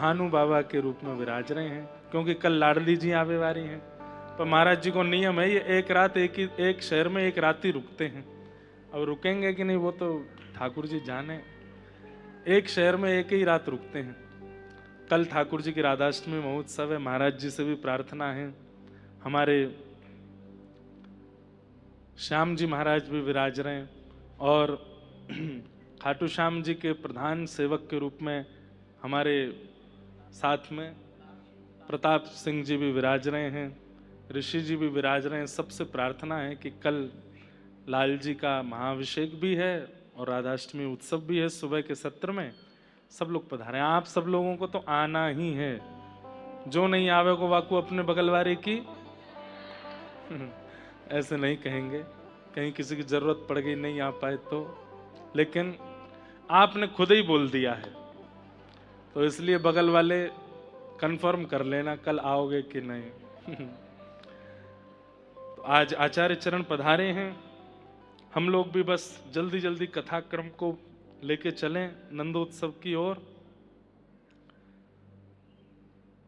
भानु बाबा के रूप में विराज रहे हैं, क्योंकि कल लाडली जी आवे वारी हैं। पर महाराज जी को नियम है, ये एक रात एक शहर में एक रात ही रुकते हैं। अब रुकेंगे कि नहीं वो तो ठाकुर जी जाने। एक शहर में एक ही रात रुकते हैं। कल ठाकुर जी की राधाष्टमी महोत्सव है। महाराज जी से भी प्रार्थना है, हमारे श्याम जी महाराज भी विराज रहे हैं, और खाटू श्याम जी के प्रधान सेवक के रूप में हमारे साथ में प्रताप सिंह जी भी विराज रहे हैं, ऋषि जी भी विराज रहे हैं। सबसे प्रार्थना है कि कल लाल जी का महाअभिषेक भी है और राधाष्टमी उत्सव भी है सुबह के सत्र में। सब लोग पधारे। आप सब लोगों को तो आना ही है, जो नहीं आवे को वाकू अपने बगल वाले की ऐसे नहीं कहेंगे, कहीं किसी की जरूरत पड़ गई नहीं आ पाए तो, लेकिन आपने खुद ही बोल दिया है तो इसलिए बगल वाले कंफर्म कर लेना कल आओगे कि नहीं। तो आज आचार्य चरण पधारे हैं, हम लोग भी बस जल्दी जल्दी कथाक्रम को लेके चलें नंदोत्सव की ओर।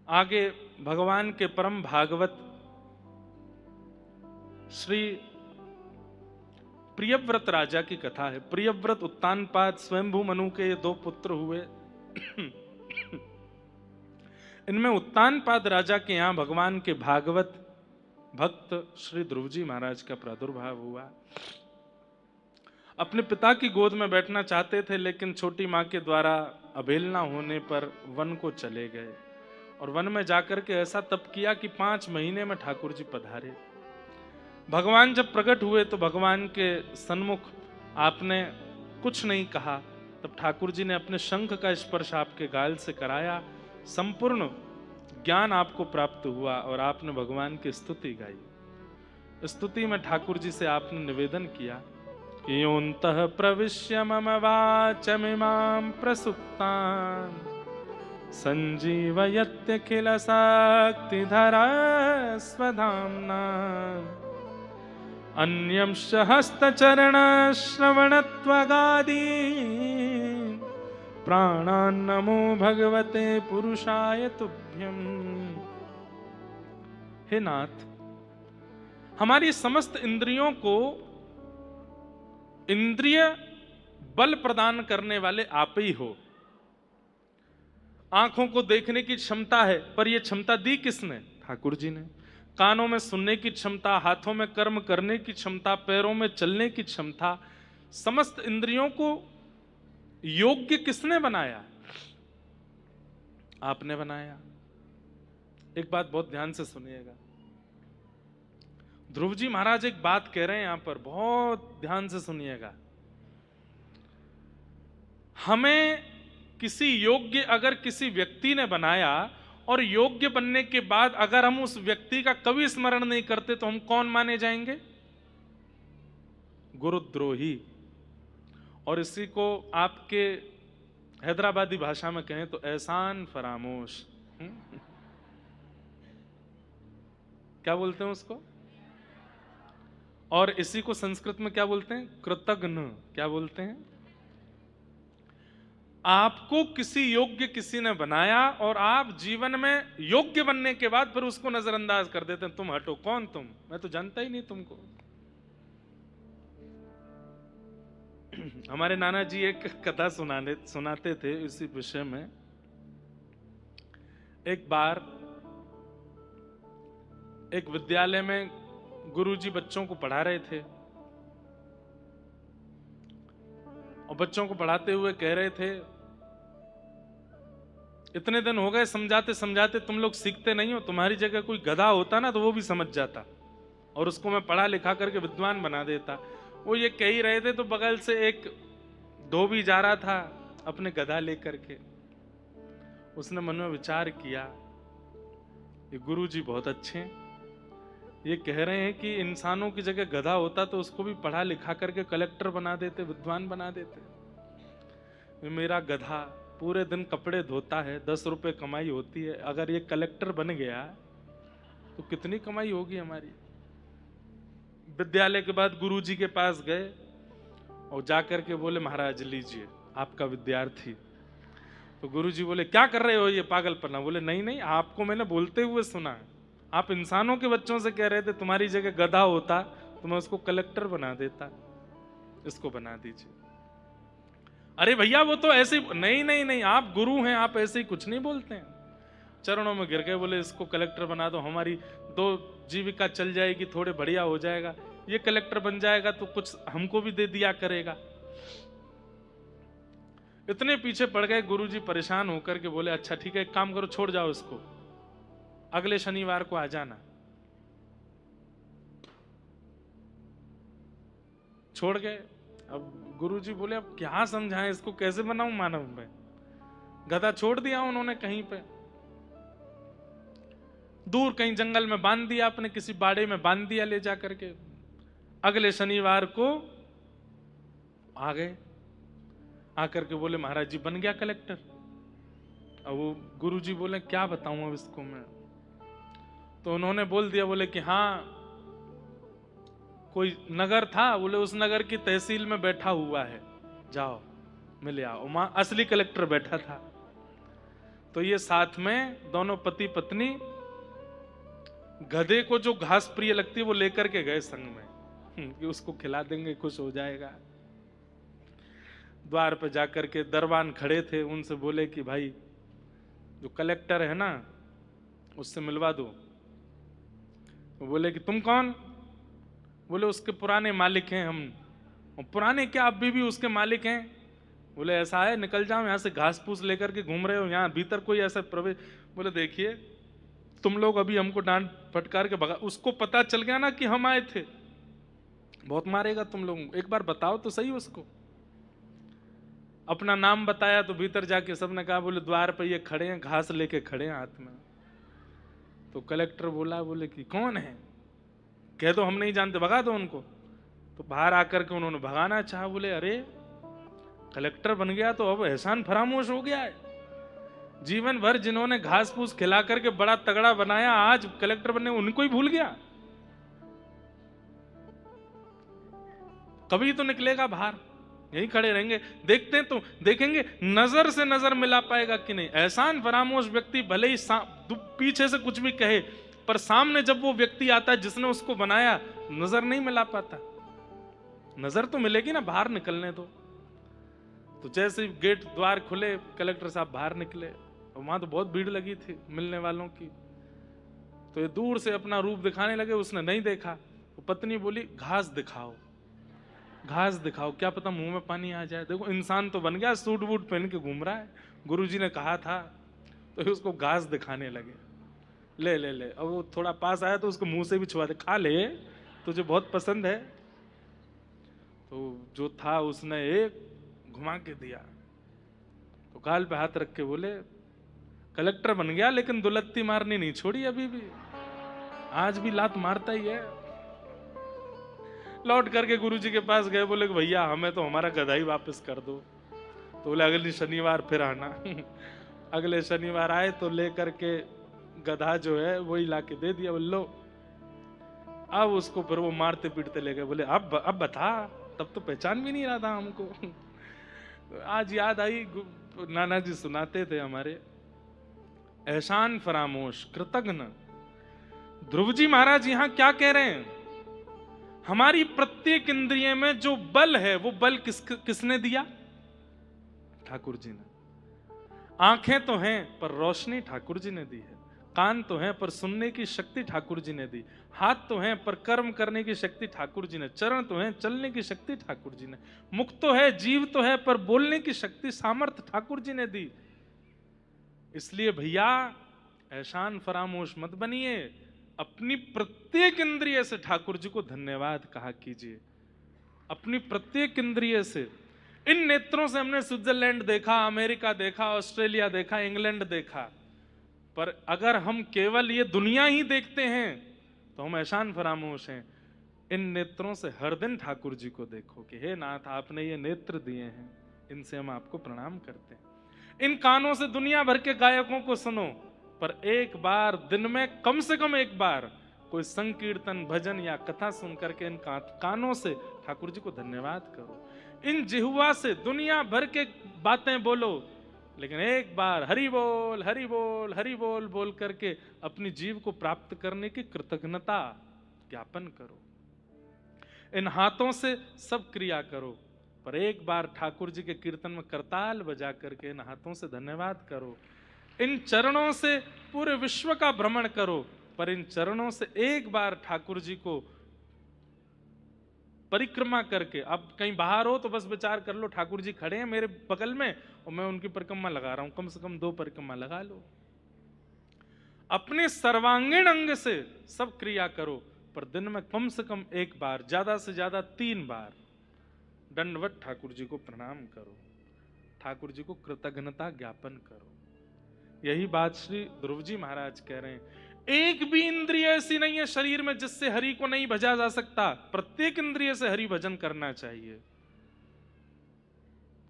आगे भगवान के परम भागवत श्री प्रियव्रत राजा की कथा है। प्रियव्रत उत्तानपाद स्वयंभू मनु के ये दो पुत्र हुए। इनमें उत्तानपाद राजा के यहां भगवान के भागवत भक्त श्री ध्रुव जी महाराज का प्रादुर्भाव हुआ। अपने पिता की गोद में बैठना चाहते थे, लेकिन छोटी मां के द्वारा अबेलना होने पर वन को चले गए, और वन में जाकर के ऐसा तप किया कि 5 महीने में ठाकुर जी पधारे। भगवान जब प्रकट हुए तो भगवान के सन्मुख आपने कुछ नहीं कहा, तब ठाकुर जी ने अपने शंख का स्पर्श आपके गाल से कराया, संपूर्ण ज्ञान आपको प्राप्त हुआ और आपने भगवान की स्तुति गाई। स्तुति में ठाकुर जी से आपने निवेदन किया कि योऽन्तः प्रविश्य मम वाचमिमां प्रसुप्तान् संजीवयत्यखिल शक्तिधरा स्वधाम्ना अन्यंश हस्तचरण श्रवणत्वगादि प्राणान्नमो भगवते पुरुषाय तुभ्यम्। हे नाथ, हमारी समस्त इंद्रियों को इंद्रिय बल प्रदान करने वाले आप ही हो। आंखों को देखने की क्षमता है, पर यह क्षमता दी किसने? ठाकुर जी ने। कानों में सुनने की क्षमता, हाथों में कर्म करने की क्षमता, पैरों में चलने की क्षमता, समस्त इंद्रियों को योग्य किसने बनाया? आपने बनाया। एक बात बहुत ध्यान से सुनिएगा। ध्रुव जी महाराज एक बात कह रहे हैं यहां पर, बहुत ध्यान से सुनिएगा। हमें किसी योग्य अगर किसी व्यक्ति ने बनाया, और योग्य बनने के बाद अगर हम उस व्यक्ति का कभी स्मरण नहीं करते तो हम कौन माने जाएंगे? गुरुद्रोही। और इसी को आपके हैदराबादी भाषा में कहें तो एहसान फरामोश। क्या बोलते हैं उसको? और इसी को संस्कृत में क्या बोलते हैं? कृतघ्न। क्या बोलते हैं? आपको किसी योग्य किसी ने बनाया और आप जीवन में योग्य बनने के बाद फिर उसको नजरअंदाज कर देते हैं। तुम हटो, कौन तुम? मैं तो जानता ही नहीं तुमको। हमारे नाना जी एक कथा सुनाते थे इसी विषय में। एक बार एक विद्यालय में गुरुजी बच्चों को पढ़ा रहे थे, और बच्चों को पढ़ाते हुए कह रहे थे, इतने दिन हो गए समझाते समझाते तुम लोग सीखते नहीं हो। तुम्हारी जगह कोई गधा होता ना तो वो भी समझ जाता, और उसको मैं पढ़ा लिखा करके विद्वान बना देता। वो ये कह ही रहे थे तो बगल से एक धोबी जा रहा था अपने गधा लेकर के। उसने मन में विचार किया, ये गुरुजी बहुत अच्छे हैं, ये कह रहे हैं कि इंसानों की जगह गधा होता तो उसको भी पढ़ा लिखा करके कलेक्टर बना देते, विद्वान बना देते। मेरा गधा पूरे दिन कपड़े धोता है, 10 रुपए कमाई होती है, अगर ये कलेक्टर बन गया तो कितनी कमाई होगी हमारी। विद्यालय के बाद गुरुजी के पास गए और जाकर के बोले, महाराज लीजिए आपका विद्यार्थी। तो गुरुजी बोले क्या कर रहे हो ये पागलपना? बोले नहीं नहीं, आपको मैंने बोलते हुए सुना है, आप इंसानों के बच्चों से कह रहे थे तुम्हारी जगह गधा होता तो मैं उसको कलेक्टर बना देता, इसको बना दीजिए। अरे भैया वो तो ऐसे नहीं नहीं नहीं, आप गुरु हैं, आप ऐसे ही कुछ नहीं बोलते हैं। चरणों में गिर गए, बोले इसको कलेक्टर बना दो, हमारी 2 जीविका चल जाएगी, थोड़े बढ़िया हो जाएगा, ये कलेक्टर बन जाएगा तो कुछ हमको भी दे दिया करेगा। इतने पीछे पड़ गए, गुरुजी परेशान होकर के बोले अच्छा ठीक है, एक काम करो, छोड़ जाओ इसको, अगले शनिवार को आ जाना। छोड़ गए। अब गुरुजी बोले अब क्या समझाएं इसको, कैसे बनाऊं मानव में? गधा छोड़ दिया उन्होंने कहीं पे, दूर कहीं जंगल में बांध दिया, अपने किसी बाड़े में बांध दिया ले जा करके। अगले शनिवार को आ गए, आकर के बोले महाराज जी बन गया कलेक्टर। अब वो गुरुजी बोले क्या बताऊं अब इसको मैं? तो उन्होंने बोल दिया, बोले कि हाँ कोई नगर था, बोले उस नगर की तहसील में बैठा हुआ है, जाओ मिल आओ। वहां असली कलेक्टर बैठा था। तो ये साथ में दोनों पति पत्नी गधे को जो घास प्रिय लगती है वो लेकर के गए संग में कि उसको खिला देंगे, खुश हो जाएगा। द्वार पे जाकर के दरबान खड़े थे, उनसे बोले कि भाई जो कलेक्टर है ना उससे मिलवा दो। तो बोले कि तुम कौन? बोले उसके पुराने मालिक हैं हम। और पुराने क्या, अभी भी उसके मालिक हैं? बोले ऐसा है, निकल जाओ यहाँ से, घास फूस लेकर के घूम रहे हो, यहाँ भीतर कोई ऐसा प्रवेश। बोले देखिए तुम लोग अभी हमको डांट फटकार के भगा, उसको पता चल गया ना कि हम आए थे, बहुत मारेगा तुम लोग, एक बार बताओ तो सही उसको। अपना नाम बताया तो भीतर जाके सबने कहा, बोले द्वार पे ये खड़े हैं, घास लेके खड़े हैं हाथ में। तो कलेक्टर बोला, बोले कि कौन है? कह दो हम नहीं जानते, भगा दो उनको। तो बाहर आकर के उन्होंने भगाना चाहा। बोले अरे कलेक्टर बन गया तो अब एहसान फरामोश हो गया है। जीवन भर जिन्होंने घास फूस खिला करके बड़ा तगड़ा बनाया, आज कलेक्टर बनने उनको ही भूल गया। कभी तो निकलेगा बाहर, यही खड़े रहेंगे, देखते हैं तो देखेंगे नजर से नजर मिला पाएगा कि नहीं। एहसान फरामोश व्यक्ति भले ही पीछे से कुछ भी कहे, पर सामने जब वो व्यक्ति आता है जिसने उसको बनाया, नजर नहीं मिला पाता। नजर तो मिलेगी ना, बाहर निकलने दो। तो जैसे गेट द्वार खुले, कलेक्टर साहब बाहर निकले, वहां तो बहुत भीड़ लगी थी मिलने वालों की। तो ये दूर से अपना रूप दिखाने लगे, उसने नहीं देखा। तो पत्नी बोली घास दिखाओ, घास दिखाओ, क्या पता मुंह में पानी आ जाए। देखो इंसान तो बन गया, सूट वूट पहन के घूम रहा है, गुरुजी ने कहा था। तो उसको घास दिखाने लगे, ले ले ले। अब वो थोड़ा पास आया तो उसको मुंह से भी छुआ दे, खा ले, तुझे बहुत पसंद है। तो जो था उसने एक घुमा के दिया। तो गाल पे हाथ रख के बोले कलेक्टर बन गया लेकिन दुलत्ती मारनी नहीं छोड़ी, अभी भी आज भी लात मारता ही है। लौट करके गुरुजी के पास गए, बोले कि भैया हमें तो हमारा गधा ही वापस कर दो। तो बोले अगले शनिवार फिर आना। अगले शनिवार आए तो लेकर के गधा जो है वही लाके दे दिया। बोलो अब उसको फिर वो मारते पीटते ले गए। बोले अब बता, तब तो पहचान भी नहीं रहा था हमको। आज याद आई, नाना जी सुनाते थे हमारे, एहसान फरामोश कृतघ्न। ध्रुव जी महाराज यहां क्या कह रहे हैं? हमारी प्रत्येक इंद्रिय में जो बल है वो बल किसने दिया? ठाकुर जी ने। आंखें तो हैं पर रोशनी ठाकुर जी ने दी है, कान तो हैं पर सुनने की शक्ति ठाकुर जी ने दी, हाथ तो हैं पर कर्म करने की शक्ति ठाकुर जी ने, चरण तो हैं चलने की शक्ति ठाकुर जी ने, मुख तो है जीव तो है पर बोलने की शक्ति सामर्थ्य ठाकुर जी ने दी। इसलिए भैया एहसान फरामोश मत बनिए, अपनी प्रत्येक इंद्रिय से ठाकुर जी को धन्यवाद कहा कीजिए। अपनी प्रत्येक इंद्रिय से। इन नेत्रों से हमने स्विट्जरलैंड देखा, अमेरिका देखा, ऑस्ट्रेलिया देखा, इंग्लैंड देखा, पर अगर हम केवल ये दुनिया ही देखते हैं तो हम एहसान फरामोश हैं। इन नेत्रों से हर दिन ठाकुर जी को देखो कि हे नाथ आपने ये नेत्र दिए हैं, इनसे हम आपको प्रणाम करते हैं। इन कानों से दुनिया भर के गायकों को सुनो, पर एक बार दिन में कम से कम एक बार कोई संकीर्तन भजन या कथा सुन करके इन कानों से ठाकुर जी को धन्यवाद करो। इन जिह्वा से दुनिया भर के बातें बोलो, लेकिन एक बार हरि बोल हरि बोल हरि बोल बोल करके अपनी जीव को प्राप्त करने की कृतज्ञता ज्ञापन करो। इन हाथों से सब क्रिया करो, पर एक बार ठाकुर जी के कीर्तन में करताल बजा करके इन हाथों से धन्यवाद करो। इन चरणों से पूरे विश्व का भ्रमण करो, पर इन चरणों से एक बार ठाकुर जी को परिक्रमा करके, अब कहीं बाहर हो तो बस विचार कर लो ठाकुर जी खड़े हैं मेरे बगल में और मैं उनकी परिक्रमा लगा रहा हूं, कम से कम 2 परिक्रमा लगा लो। अपने सर्वांगीण अंग से सब क्रिया करो, पर दिन में कम से कम 1 बार, ज्यादा से ज्यादा 3 बार दंडवत ठाकुर जी को प्रणाम करो, ठाकुर जी को कृतज्ञता ज्ञापन करो। यही बात श्री ध्रुव जी महाराज कह रहे हैं। एक भी इंद्रिय ऐसी नहीं है शरीर में जिससे हरि को नहीं भजा जा सकता, प्रत्येक इंद्रिय से हरि भजन करना चाहिए।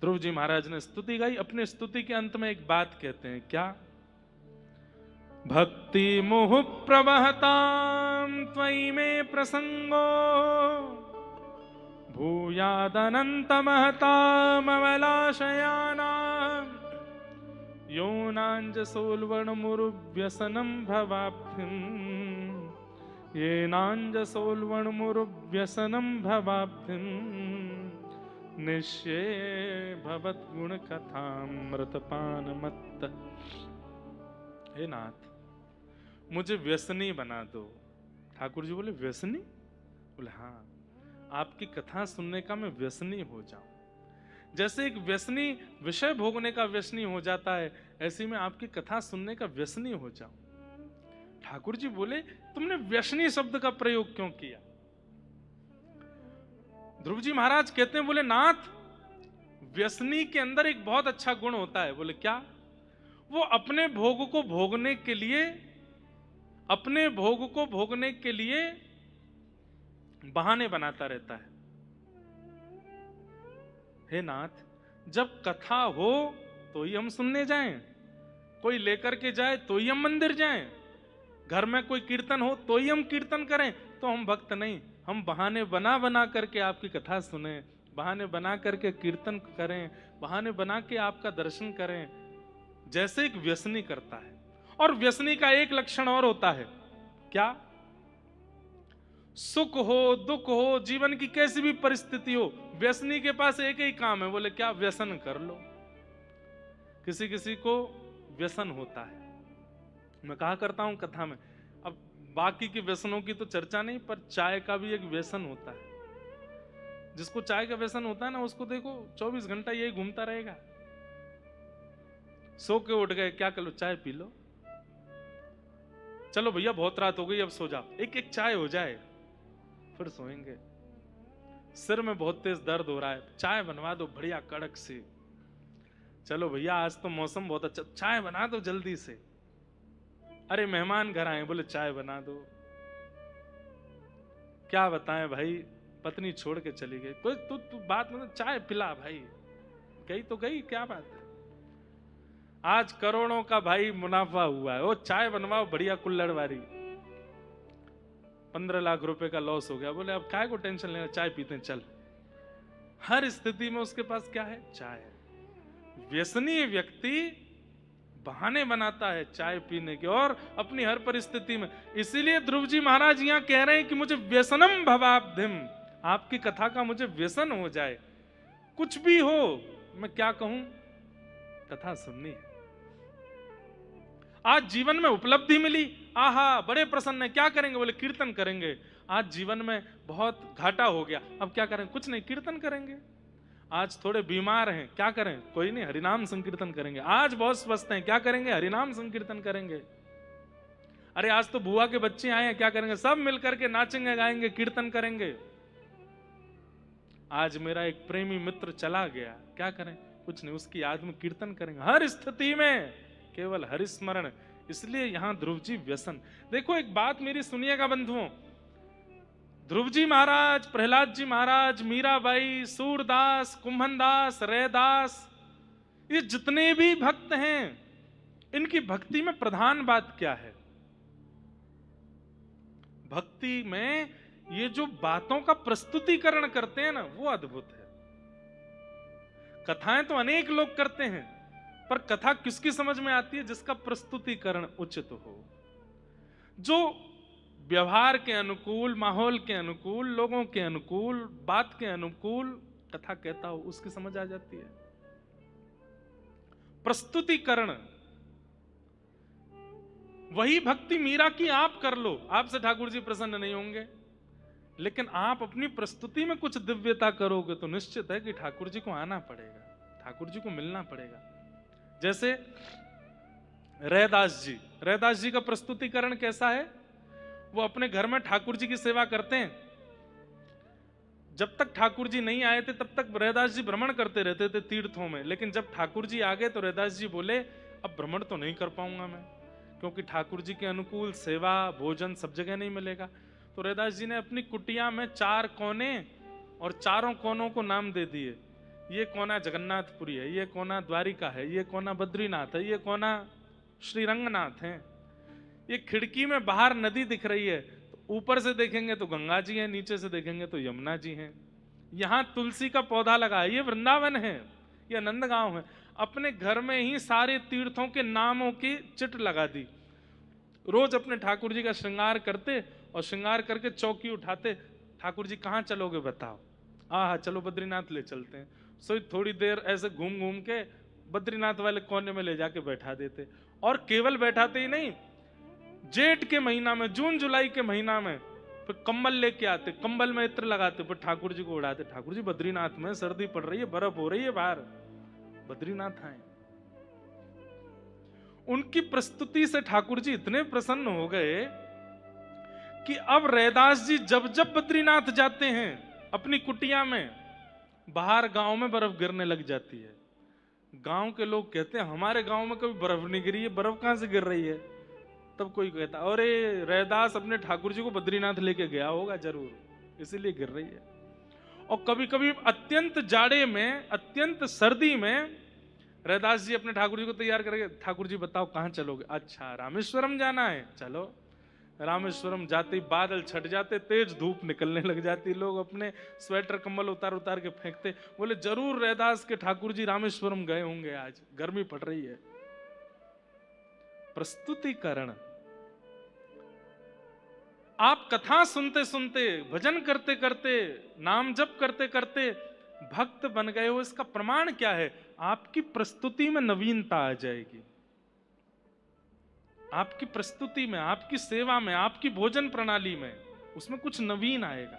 ध्रुव जी महाराज ने स्तुति गाई, अपने स्तुति के अंत में एक बात कहते हैं, क्या? भक्ति मोह प्रवहतां त्वयि मे प्रसंगो भूयादनंत महतामवलाशयानां योनांज सोल्वणमुरुव्यसनं भवाब्धिं येनांज सोल्वणमुरुव्यसनं भवाब्धिं निश्ये भवद्गुणकथामृतपानमत्त। हे नाथ, मुझे व्यसनी बना दो। ठाकुर जी बोले व्यसनी? बोले हाँ, आपकी कथा सुनने का मैं व्यसनी हो जाऊं। जैसे एक व्यसनी विषय भोगने का व्यसनी हो जाता है, ऐसी मैं आपकी कथा सुनने का व्यसनी हो जाऊं। ठाकुर जी बोले तुमने व्यसनी शब्द का प्रयोग क्यों किया? ध्रुव जी महाराज कहते हैं, बोले नाथ, व्यसनी के अंदर एक बहुत अच्छा गुण होता है। बोले क्या? वो अपने भोग को भोगने के लिए बहाने बनाता रहता है। हे नाथ, जब कथा हो तो ही हम सुनने जाएं, कोई लेकर के जाए तो ही हम मंदिर जाएं, घर में कोई कीर्तन हो तो ही हम कीर्तन करें, तो हम भक्त नहीं। हम बहाने बना बना करके आपकी कथा सुने, बहाने बना करके कीर्तन करें, बहाने बना के आपका दर्शन करें, जैसे एक व्यसनी करता है। और व्यसनी का एक लक्षण और होता है, क्या? सुख हो दुख हो, जीवन की कैसी भी परिस्थिति हो, व्यसनी के पास एक ही काम है। बोले क्या? व्यसन कर लो। किसी किसी को व्यसन होता है, मैं कहा करता हूं कथा में, अब बाकी के व्यसनों की तो चर्चा नहीं, पर चाय का भी एक व्यसन होता है। जिसको चाय का व्यसन होता है ना, उसको देखो 24 घंटा यही घूमता रहेगा। सो के उठ गए, क्या कर लो? चाय पी लो। चलो भैया बहुत रात हो गई, अब सो जाओ, एक एक चाय हो जाए फिर सोएंगे। सिर में बहुत तेज दर्द हो रहा है, चाय बनवा दो बढ़िया कड़क सी। चलो भैया आज तो मौसम बहुत अच्छा, चाय बना दो जल्दी से। अरे मेहमान घर आए, बोले चाय बना दो। क्या बताएं भाई, पत्नी छोड़ के चली गई। कोई तू बात मतलब, चाय पिला भाई। गई तो गई, क्या बात है। आज करोड़ों का भाई मुनाफा हुआ है, वो चाय बनवाओ बढ़िया कुल्हड़ वाली। 15 लाख रुपए का लॉस हो गया। बोले अब काय को टेंशन लेना, चाय पीते हैं चल। हर स्थिति में उसके पास क्या है? चाय। व्यसनी व्यक्ति बहाने बनाता है चाय पीने के, और अपनी हर परिस्थिति में। इसीलिए ध्रुव जी महाराज यहां कह रहे हैं कि मुझे व्यसनम भवाब्धिम, आपकी कथा का मुझे व्यसन हो जाए। कुछ भी हो, मैं क्या कहूं, कथा सुननी है। आज जीवन में उपलब्धि मिली, आहा बड़े प्रसन्न है, क्या करेंगे? बोले कीर्तन करेंगे। आज जीवन में बहुत घाटा हो गया, अब क्या करें? कुछ नहीं, कीर्तन करेंगे। आज थोड़े बीमार हैं, क्या करें? कोई नहीं, हरिनाम संकीर्तन करेंगे। आज बहुत स्वस्थ हैं, क्या करेंगे? हरिनाम संकीर्तन करेंगे। अरे आज तो बुआ के बच्चे आए हैं, क्या करेंगे? सब मिलकर के नाचेंगे, गाएंगे, कीर्तन करेंगे। आज मेरा एक प्रेमी मित्र चला गया, क्या करें? कुछ नहीं, उसकी याद में कीर्तन करेंगे। हर स्थिति में केवल हरिस्मरण। इसलिए यहां ध्रुव जी व्यसन। देखो एक बात मेरी सुनिएगा बंधुओं, ध्रुव जी महाराज, प्रहलाद जी महाराज, मीराबाई, सूरदास, कुंभनदास, रैदास, ये जितने भी भक्त हैं, इनकी भक्ति में प्रधान बात क्या है? भक्ति में ये जो बातों का प्रस्तुतिकरण करते हैं ना, वो अद्भुत है। कथाएं तो अनेक लोग करते हैं, पर कथा किसकी समझ में आती है? जिसका प्रस्तुतिकरण उचित हो, जो व्यवहार के अनुकूल, माहौल के अनुकूल, लोगों के अनुकूल, बात के अनुकूल कथा कहता हो, उसकी समझ आ जाती है। प्रस्तुतिकरण वही भक्ति मीरा की आप कर लो, आपसे ठाकुर जी प्रसन्न नहीं होंगे, लेकिन आप अपनी प्रस्तुति में कुछ दिव्यता करोगे तो निश्चित है कि ठाकुर जी को आना पड़ेगा, ठाकुर जी को मिलना पड़ेगा। जैसे रैदास जी का प्रस्तुतिकरण कैसा है? वो अपने घर में ठाकुर जी की सेवा करते हैं। जब तक ठाकुर जी नहीं आए थे तब तक रैदास जी भ्रमण करते रहते थे तीर्थों में, लेकिन जब ठाकुर जी आ गए तो रैदास जी बोले अब भ्रमण तो नहीं कर पाऊंगा मैं, क्योंकि ठाकुर जी के अनुकूल सेवा भोजन सब जगह नहीं मिलेगा। तो रैदास जी ने अपनी कुटिया में 4 कोने और चारों कोनों को नाम दे दिए। ये कोना जगन्नाथपुरी है, ये कोना द्वारिका है, ये कोना बद्रीनाथ है, ये कोना श्री रंगनाथ है। ये खिड़की में बाहर नदी दिख रही है, तो ऊपर से देखेंगे तो गंगा जी है, नीचे से देखेंगे तो यमुना जी हैं। यहाँ तुलसी का पौधा लगा है, ये वृंदावन है, ये नंदगांव है। अपने घर में ही सारे तीर्थों के नामों की चिट लगा दी। रोज अपने ठाकुर जी का श्रृंगार करते और श्रृंगार करके चौकी उठाते, ठाकुर जी कहाँ चलोगे बताओ? हाँ चलो बद्रीनाथ ले चलते हैं। सो थोड़ी देर ऐसे घूम घूम के बद्रीनाथ वाले कोने में ले जाके बैठा देते। और केवल बैठाते ही नहीं, जेठ के महीना में, जून जुलाई के महीना में फिर कंबल लेके आते, कंबल में इत्र लगाते, फिर ठाकुर जी को उड़ाते। ठाकुर जी बद्रीनाथ में सर्दी पड़ रही है, बर्फ हो रही है बाहर, बद्रीनाथ आए। उनकी प्रस्तुति से ठाकुर जी इतने प्रसन्न हो गए कि अब रैदास जी जब जब बद्रीनाथ जाते हैं अपनी कुटिया में, बाहर गांव में बर्फ गिरने लग जाती है। गांव के लोग कहते हैं हमारे गांव में कभी बर्फ नहीं गिरी है, बर्फ कहां से गिर रही है? तब कोई कहता अरे रैदास अपने ठाकुर जी को बद्रीनाथ लेके गया होगा जरूर, इसीलिए गिर रही है। और कभी कभी अत्यंत जाड़े में, अत्यंत सर्दी में रैदास जी अपने ठाकुर जी को तैयार करके, ठाकुर जी बताओ कहां चलोगे? अच्छा रामेश्वरम जाना है, चलो। रामेश्वरम जाते ही बादल छट जाते, तेज धूप निकलने लग जाती, लोग अपने स्वेटर कंबल उतार उतार के फेंकते। बोले जरूर रैदास के ठाकुर जी रामेश्वरम गए होंगे, आज गर्मी पड़ रही है। प्रस्तुतिकरण। आप कथा सुनते सुनते, भजन करते करते, नाम जप करते करते भक्त बन गए हो, इसका प्रमाण क्या है? आपकी प्रस्तुति में नवीनता आ जाएगी, आपकी प्रस्तुति में, आपकी सेवा में, आपकी भोजन प्रणाली में, उसमें कुछ नवीन आएगा।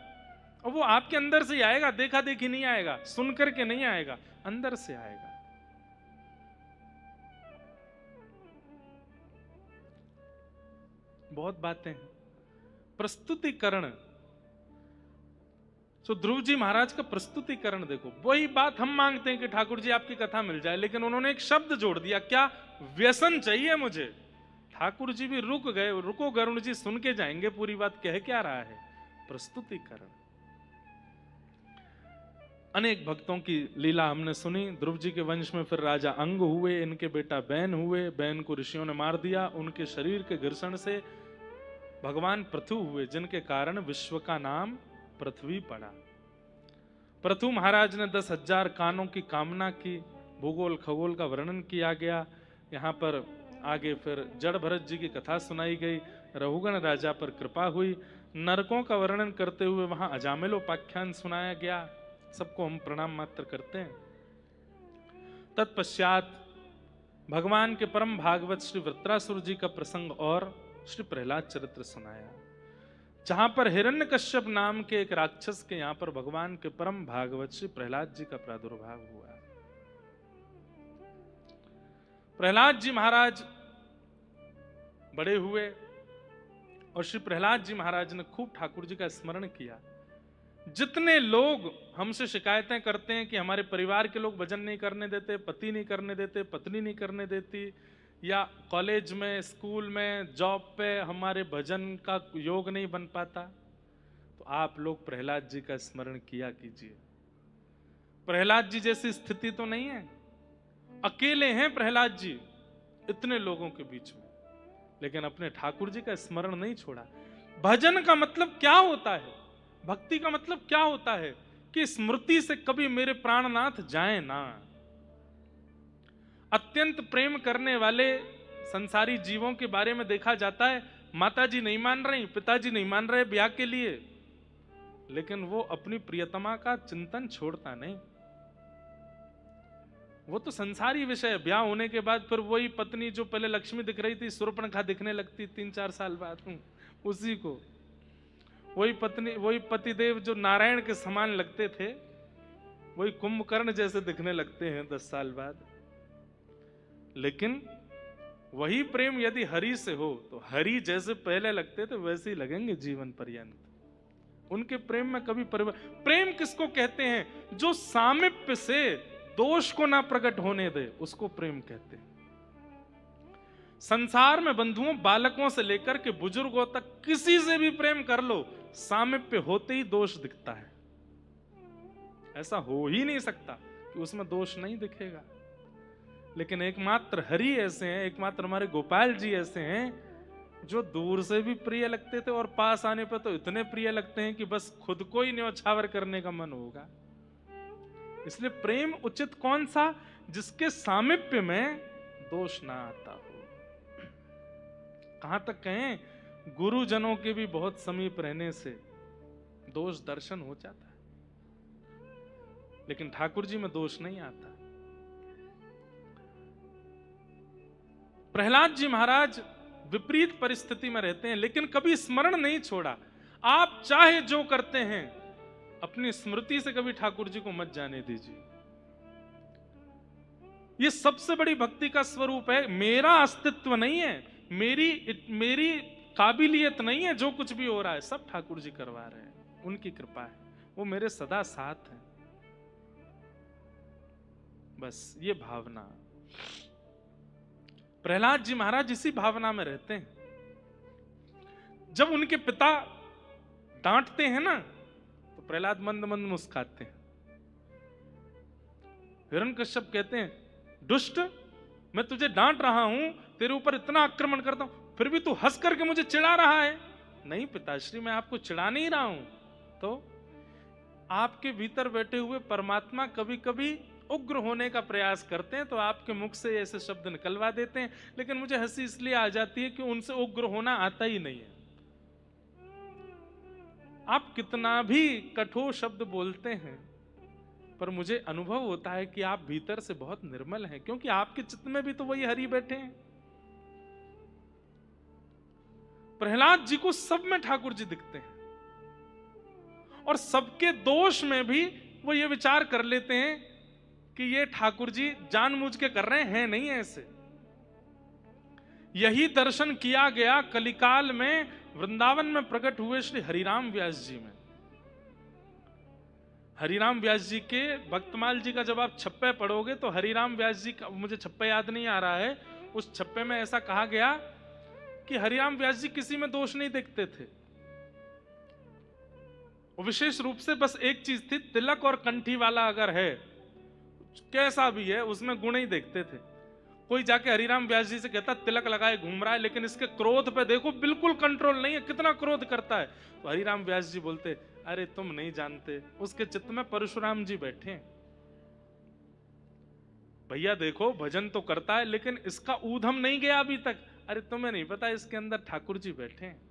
और वो आपके अंदर से ही आएगा, देखा देखी नहीं आएगा, सुन करके नहीं आएगा, अंदर से आएगा। बहुत बातें हैं। प्रस्तुतिकरण, तो ध्रुव जी महाराज का प्रस्तुतिकरण देखो, वही बात हम मांगते हैं कि ठाकुर जी आपकी कथा मिल जाए, लेकिन उन्होंने एक शब्द जोड़ दिया, क्या? व्यसन चाहिए मुझे। ठाकुर जी भी रुक गए, रुको गरुण जी सुन के जाएंगे पूरी बात कह क्या रहा है। प्रस्तुतिकरण। अनेक भक्तों की लीला हमने सुनी। ध्रुव जी के वंश में फिर राजा अंग हुए, इनके बेटा बैन हुए, बैन को ऋषियों ने मार दिया, उनके शरीर के घर्षण से भगवान पृथु हुए, जिनके कारण विश्व का नाम पृथ्वी पड़ा। पृथु महाराज ने 10,000 कानों की कामना की। भूगोल खगोल का वर्णन किया गया। यहाँ पर आगे फिर जड़ भरत जी की कथा सुनाई गई, रघुगण राजा पर कृपा हुई। नरकों का वर्णन करते हुए वहां अजामिलोपाख्यान सुनाया गया। सबको हम प्रणाम मात्र करते हैं। तत्पश्चात भगवान के परम भागवत श्री वृत्रासुर जी का प्रसंग और श्री प्रहलाद चरित्र सुनाया, जहां पर हिरण्यकश्यप नाम के एक राक्षस के यहाँ पर भगवान के परम भागवत श्री प्रहलाद जी का प्रादुर्भाव हुआ। प्रहलाद जी महाराज बड़े हुए और श्री प्रहलाद जी महाराज ने खूब ठाकुर जी का स्मरण किया। जितने लोग हमसे शिकायतें करते हैं कि हमारे परिवार के लोग भजन नहीं करने देते, पति नहीं करने देते, पत्नी नहीं करने देती, या कॉलेज में, स्कूल में, जॉब पे हमारे भजन का योग नहीं बन पाता, तो आप लोग प्रहलाद जी का स्मरण किया कीजिए। प्रहलाद जी जैसी स्थिति तो नहीं है, अकेले हैं प्रहलाद जी इतने लोगों के बीच में, लेकिन अपने ठाकुर जी का स्मरण नहीं छोड़ा। भजन का मतलब क्या होता है, भक्ति का मतलब क्या होता है कि स्मृति से कभी मेरे प्राणनाथ जाए ना। अत्यंत प्रेम करने वाले संसारी जीवों के बारे में देखा जाता है, माताजी नहीं मान रही, पिताजी नहीं मान रहे ब्याह के लिए, लेकिन वो अपनी प्रियतमा का चिंतन छोड़ता नहीं। वो तो संसारी विषय है। ब्याह होने के बाद फिर वही पत्नी जो पहले लक्ष्मी दिख रही थी शूर्पणखा दिखने लगती 3-4 साल बाद, उसी को वही पत्नी, वही पतिदेव जो नारायण के समान लगते थे, वही कुंभकर्ण जैसे दिखने लगते हैं 10 साल बाद। लेकिन वही प्रेम यदि हरि से हो तो हरि जैसे पहले लगते थे वैसे ही लगेंगे जीवन पर्यंत। उनके प्रेम में कभी परिवर्तन। प्रेम किसको कहते हैं? जो सामीप्य से दोष को ना प्रकट होने दे, उसको प्रेम कहते हैं। संसार में बंधुओं, बालकों से लेकर के बुजुर्गों तक किसी से भी प्रेम कर लो, सामीप्य होते ही दोष दिखता है। ऐसा हो ही नहीं सकता कि उसमें दोष नहीं दिखेगा। लेकिन एकमात्र हरि ऐसे हैं, एकमात्र हमारे गोपाल जी ऐसे हैं, जो दूर से भी प्रिय लगते थे और पास आने पर तो इतने प्रिय लगते हैं कि बस खुद को ही न्यौछावर करने का मन होगा। इसलिए प्रेम उचित कौन सा? जिसके सामीप्य में दोष ना आता हो। कहां तक कहें, गुरुजनों के भी बहुत समीप रहने से दोष दर्शन हो जाता है, लेकिन ठाकुर जी में दोष नहीं आता। प्रहलाद जी महाराज विपरीत परिस्थिति में रहते हैं, लेकिन कभी स्मरण नहीं छोड़ा। आप चाहे जो करते हैं, अपनी स्मृति से कभी ठाकुर जी को मत जाने दीजिए। यह सबसे बड़ी भक्ति का स्वरूप है। मेरा अस्तित्व नहीं है, मेरी काबिलियत नहीं है, जो कुछ भी हो रहा है सब ठाकुर जी करवा रहे हैं, उनकी कृपा है, वो मेरे सदा साथ हैं। बस ये भावना। प्रहलाद जी महाराज इसी भावना में रहते हैं। जब उनके पिता डांटते हैं ना, तो प्रहलाद मंद मंद मुस्कुराते हैं। हिरण्यकश्यप कहते हैं, दुष्ट, मैं तुझे डांट रहा हूं, तेरे ऊपर इतना आक्रमण करता हूं, फिर भी तू हंस करके मुझे चिढ़ा रहा है। नहीं पिताश्री, मैं आपको चिढ़ा नहीं रहा हूं। तो आपके भीतर बैठे हुए परमात्मा कभी कभी उग्र होने का प्रयास करते हैं, तो आपके मुख से ऐसे शब्द निकलवा देते हैं, लेकिन मुझे हंसी इसलिए आ जाती है कि उनसे उग्र होना आता ही नहीं है। आप कितना भी कठोर शब्द बोलते हैं, पर मुझे अनुभव होता है कि आप भीतर से बहुत निर्मल हैं, क्योंकि आपके चित्त में भी तो वही हरि बैठे हैं। प्रहलाद जी को सब में ठाकुर जी दिखते हैं, और सबके दोष में भी वो ये विचार कर लेते हैं कि ये ठाकुर जी जानबूझ के कर रहे हैं नहीं ऐसे। यही दर्शन किया गया कलिकाल में वृंदावन में प्रकट हुए श्री हरिराम व्यास जी में। हरिराम व्यास जी के भक्तमाल जी का जब आप छप्पे पढ़ोगे तो हरिराम व्यास जी का, मुझे छप्पे याद नहीं आ रहा है, उस छप्पे में ऐसा कहा गया कि हरिराम व्यास जी किसी में दोष नहीं देखते थे। विशेष रूप से बस एक चीज थी, तिलक और कंठी वाला अगर है, कैसा भी है, उसमें गुण ही देखते थे। कोई जाके हरिराम व्यास जी से कहता तिलक लगाए घूम रहा है, लेकिन इसके क्रोध पे देखो बिल्कुल कंट्रोल नहीं है, कितना क्रोध करता है। तो हरिराम व्यास जी बोलते, अरे तुम नहीं जानते, उसके चित्त में परशुराम जी बैठे हैं। भैया देखो भजन तो करता है, लेकिन इसका ऊधम नहीं गया अभी तक। अरे तुम्हें नहीं पता, इसके अंदर ठाकुर जी बैठे हैं।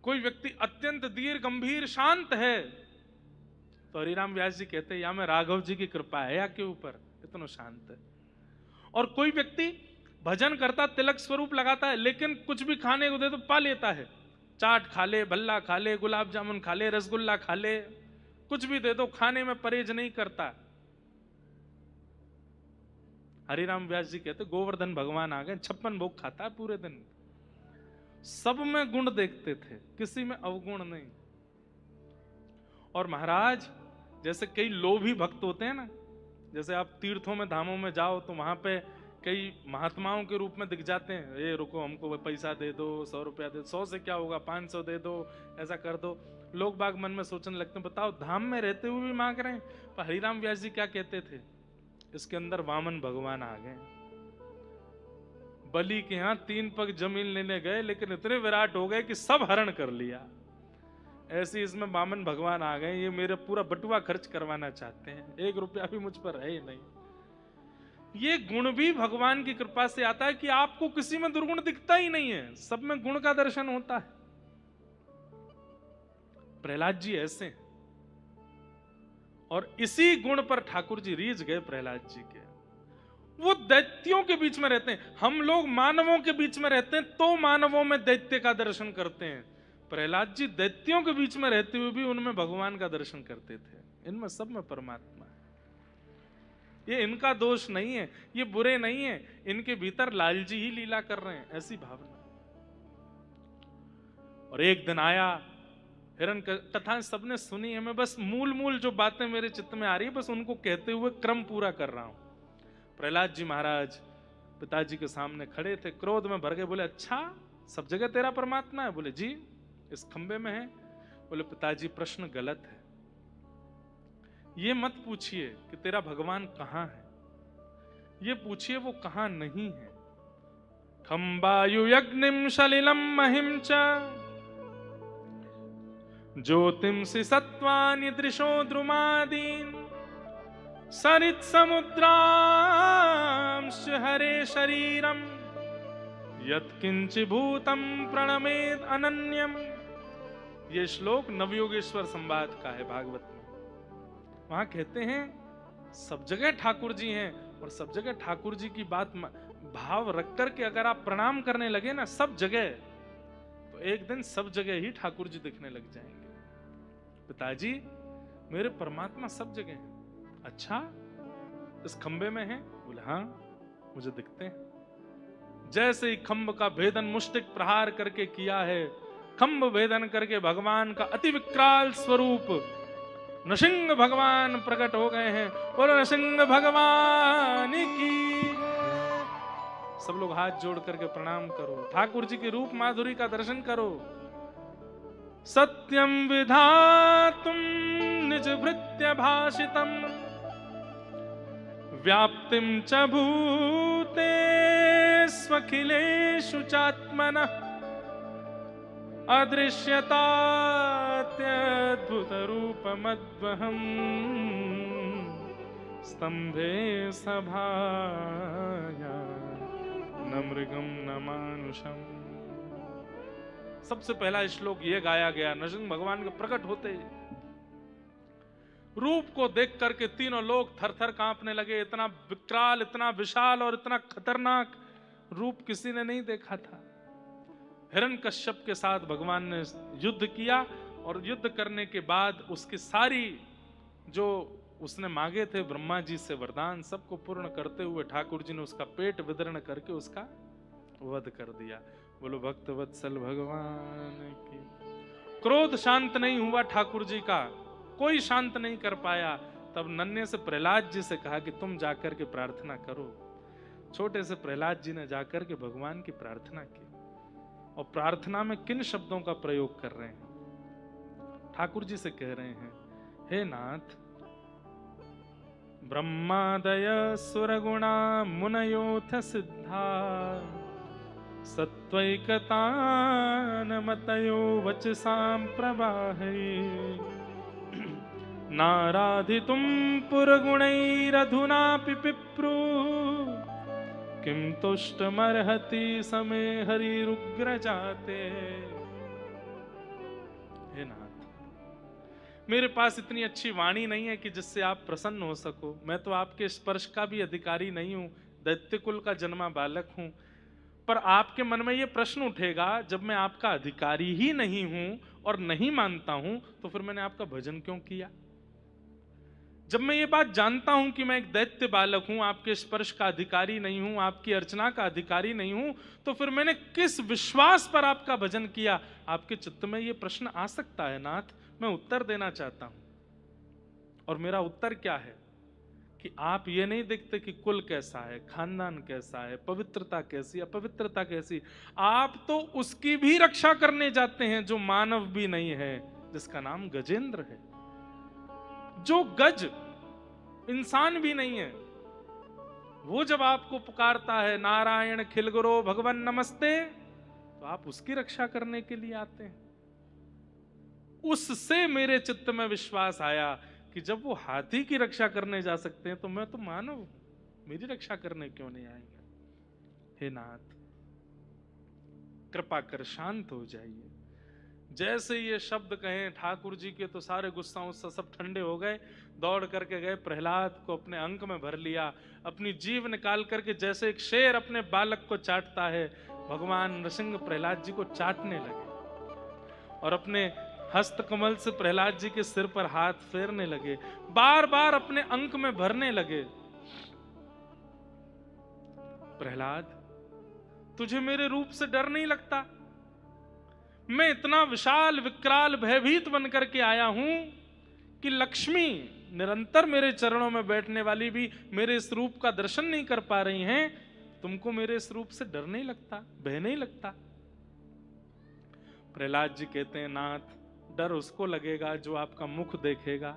कोई व्यक्ति अत्यंत धीर गंभीर शांत है, तो हरिराम व्यास जी कहते हैं या मैं राघव जी की कृपा है या के ऊपर इतना शांत है। और कोई व्यक्ति भजन करता, तिलक स्वरूप लगाता है, लेकिन कुछ भी खाने को दे तो पा लेता है। चाट खा ले, भल्ला खा ले, गुलाब जामुन खा ले, रसगुल्ला खा ले, कुछ भी दे दो, खाने में परहेज नहीं करता। हरिराम व्यास जी कहते गोवर्धन भगवान आ गए, 56 भोग खाता है पूरे दिन। सब में गुण देखते थे, किसी में अवगुण नहीं। और महाराज जैसे कई लोभी भक्त होते हैं ना, जैसे आप तीर्थों में धामों में जाओ तो वहां पे कई महात्माओं के रूप में दिख जाते हैं। ये रुको, हमको पैसा दे दो, 100 रुपया दे, 100 से क्या होगा, 500 दे दो, ऐसा कर दो। लोग बाग मन में सोचने लगते हैं, बताओ धाम में रहते हुए भी मांग रहे हैं। पर हरिराम व्यास जी क्या कहते थे, इसके अंदर वामन भगवान आ गए। बलि के यहां 3 पग जमीन लेने गए, लेकिन इतने विराट हो गए कि सब हरण कर लिया। ऐसे इसमें वामन भगवान आ गए, ये मेरा पूरा बटुआ खर्च करवाना चाहते हैं, 1 रुपया भी मुझ पर है ही नहीं। ये गुण भी भगवान की कृपा से आता है कि आपको किसी में दुर्गुण दिखता ही नहीं है, सब में गुण का दर्शन होता है। प्रहलाद जी ऐसे हैं। और इसी गुण पर ठाकुर जी रीझ गए प्रहलाद जी के। वो दैत्यों के बीच में रहते हैं, हम लोग मानवों के बीच में रहते हैं तो मानवों में दैत्य का दर्शन करते हैं। प्रहलाद जी दैत्यों के बीच में रहते हुए भी उनमें भगवान का दर्शन करते थे। इनमें सब में परमात्मा है। ये इनका दोष नहीं है, ये बुरे नहीं है, इनके भीतर लालजी ही लीला कर रहे हैं, ऐसी भावना। और एक दिन आया हिरण कथा सबने सुनी है, मैं बस मूल जो बातें मेरे चित्त में आ रही है बस उनको कहते हुए क्रम पूरा कर रहा हूं। प्रहलाद जी महाराज पिताजी के सामने खड़े थे, क्रोध में भर गए, बोले अच्छा सब जगह तेरा परमात्मा है? बोले जी इस खंबे में है। बोले पिताजी प्रश्न गलत है, ये मत पूछिए कि तेरा भगवान कहां है, ये पूछिए वो कहां नहीं है। खंबायु यज्ञिम सलिलम महिम च ज्योतिंसि सत्वानि दृशो द्रुमादीन सरित समुद्रांश हरे शरीरम यत्किंचि भूतम प्रणमेद अनन्यम। ये श्लोक नवयोगेश्वर संवाद का है भागवत में। वहां कहते हैं सब जगह ठाकुर जी हैं और सब जगह ठाकुर जी की बात भाव रख करके अगर आप प्रणाम करने लगे ना सब जगह, तो एक दिन सब जगह ही ठाकुर जी दिखने लग जाएंगे। पिताजी मेरे परमात्मा सब जगह हैं। अच्छा इस खंबे में है? बोले हाँ मुझे दिखते हैं। जैसे ही खंब का भेदन मुष्टिक प्रहार करके किया है, खंब भेदन करके भगवान का अति विकराल स्वरूप नृसिंह भगवान प्रकट हो गए हैं। बोलो नृसिंह भगवान की। सब लोग हाथ जोड़ करके प्रणाम करो, ठाकुर जी की रूप माधुरी का दर्शन करो। सत्यम विधातुम निज भृत्य भाषितम व्याप्तिम च भूते स्वखिलेषु चात्मनः अदृश्यतात्यद्भुत रूपमद्वहं स्तंभे सभाया न मृगम न मानुषम। सबसे पहला श्लोक ये गाया गया नरसिंह भगवान के प्रकट होते रूप को देख करके तीनों लोग थर थर कांपने लगे। इतना विकराल, इतना विशाल और इतना खतरनाक रूप किसी ने नहीं देखा था। हिरण्यकश्यप के साथ भगवान ने युद्ध किया और युद्ध करने के बाद उसकी सारी जो उसने मांगे थे ब्रह्मा जी से वरदान सबको पूर्ण करते हुए ठाकुर जी ने उसका पेट विदरण करके उसका वध कर दिया। बोलो भक्त वत्सल भगवान की। क्रोध शांत नहीं हुआ ठाकुर जी का, कोई शांत नहीं कर पाया। तब नन्हे से प्रहलाद जी से कहा कि तुम जाकर के प्रार्थना करो। छोटे से प्रहलाद जी ने जाकर के भगवान की प्रार्थना की। और प्रार्थना में किन शब्दों का प्रयोग कर रहे हैं? ठाकुर जी से कह रहे हैं, हे नाथ ब्रह्मादय सुरगुणा मुनयोथ सिद्धा सत्वैकतानमतयो वचसां प्रवाहै नाराधितुं पुरगुणैरधुनापि पिप्रू किं तुष्टमर्हति समे हरिरुग्र जाते। हे नाथ मेरे पास इतनी अच्छी वाणी नहीं है कि जिससे आप प्रसन्न हो सको। मैं तो आपके स्पर्श का भी अधिकारी नहीं हूं, दैत्य कुल का जन्मा बालक हूं। पर आपके मन में यह प्रश्न उठेगा, जब मैं आपका अधिकारी ही नहीं हूं और नहीं मानता हूं तो फिर मैंने आपका भजन क्यों किया? जब मैं ये बात जानता हूं कि मैं एक दैत्य बालक हूं, आपके स्पर्श का अधिकारी नहीं हूं, आपकी अर्चना का अधिकारी नहीं हूं, तो फिर मैंने किस विश्वास पर आपका भजन किया? आपके चित्त में ये प्रश्न आ सकता है नाथ, मैं उत्तर देना चाहता हूं। और मेरा उत्तर क्या है कि आप ये नहीं देखते कि कुल कैसा है, खानदान कैसा है, पवित्रता कैसी, अपवित्रता कैसी। आप तो उसकी भी रक्षा करने जाते हैं जो मानव भी नहीं है, जिसका नाम गजेंद्र है। जो गज इंसान भी नहीं है, वो जब आपको पुकारता है नारायण खिलगुरो भगवान नमस्ते, तो आप उसकी रक्षा करने के लिए आते हैं। उससे मेरे चित्त में विश्वास आया कि जब वो हाथी की रक्षा करने जा सकते हैं तो मैं तो मानव हूं। मेरी रक्षा करने क्यों नहीं आएंगे? हे नाथ, कृपा कर शांत हो जाइए। जैसे ये शब्द कहे ठाकुर जी के तो सारे गुस्सा उससे सब ठंडे हो गए, दौड़ करके गए, प्रहलाद को अपने अंक में भर लिया, अपनी जीभ निकाल करके जैसे एक शेर अपने बालक को चाटता है, भगवान नृसिंह प्रहलाद जी को चाटने लगे और अपने हस्त कमल से प्रहलाद जी के सिर पर हाथ फेरने लगे, बार बार अपने अंक में भरने लगे। प्रहलाद, तुझे मेरे रूप से डर नहीं लगता? मैं इतना विशाल विकराल भयभीत बनकर के आया हूं कि लक्ष्मी निरंतर मेरे चरणों में बैठने वाली भी मेरे इस रूप का दर्शन नहीं कर पा रही हैं। तुमको मेरे इस रूप से डर नहीं लगता, भय नहीं लगता? प्रहलाद जी कहते हैं, नाथ, डर उसको लगेगा जो आपका मुख देखेगा,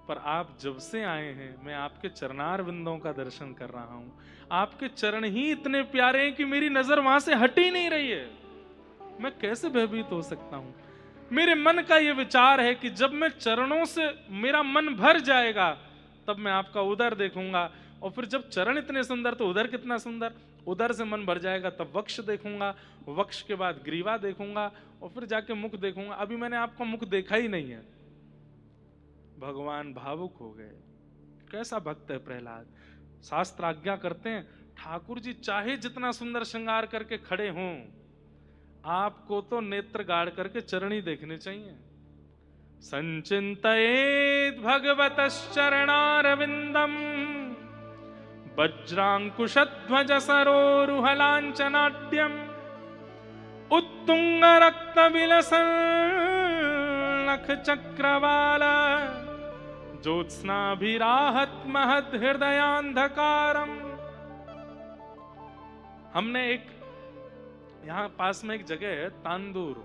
पर आप जब से आए हैं मैं आपके चरणार बिंदों का दर्शन कर रहा हूं। आपके चरण ही इतने प्यारे हैं कि मेरी नजर वहां से हट ही नहीं रही है। मैं कैसे भयभीत हो सकता हूं? मेरे मन का यह विचार है कि जब मैं चरणों से मेरा मन भर जाएगा तब मैं आपका उदर देखूंगा, और फिर जब चरण इतने सुंदर तो उदर कितना सुंदर, उदर से मन भर जाएगा तब वक्ष देखूंगा, वक्ष के बाद ग्रीवा देखूंगा और फिर जाके मुख देखूंगा। अभी मैंने आपका मुख देखा ही नहीं है। भगवान भावुक हो गए। कैसा भक्त है प्रहलाद। शास्त्र आज्ञा करते हैं, ठाकुर जी चाहे जितना सुंदर श्रृंगार करके खड़े हों, आपको तो नेत्र गाड़ करके चरण ही देखने चाहिए। संचिंतयेत् भगवतश्चरणारविंदम वज्रांकुशध्वज सरोरुहलांचनाट्यम उत्तुंग रक्त विलसन नख चक्रवाल ज्योत्स्नाभिराहत महद हृदयांधकारम। हमने एक यहां पास में एक जगह है तांदूर,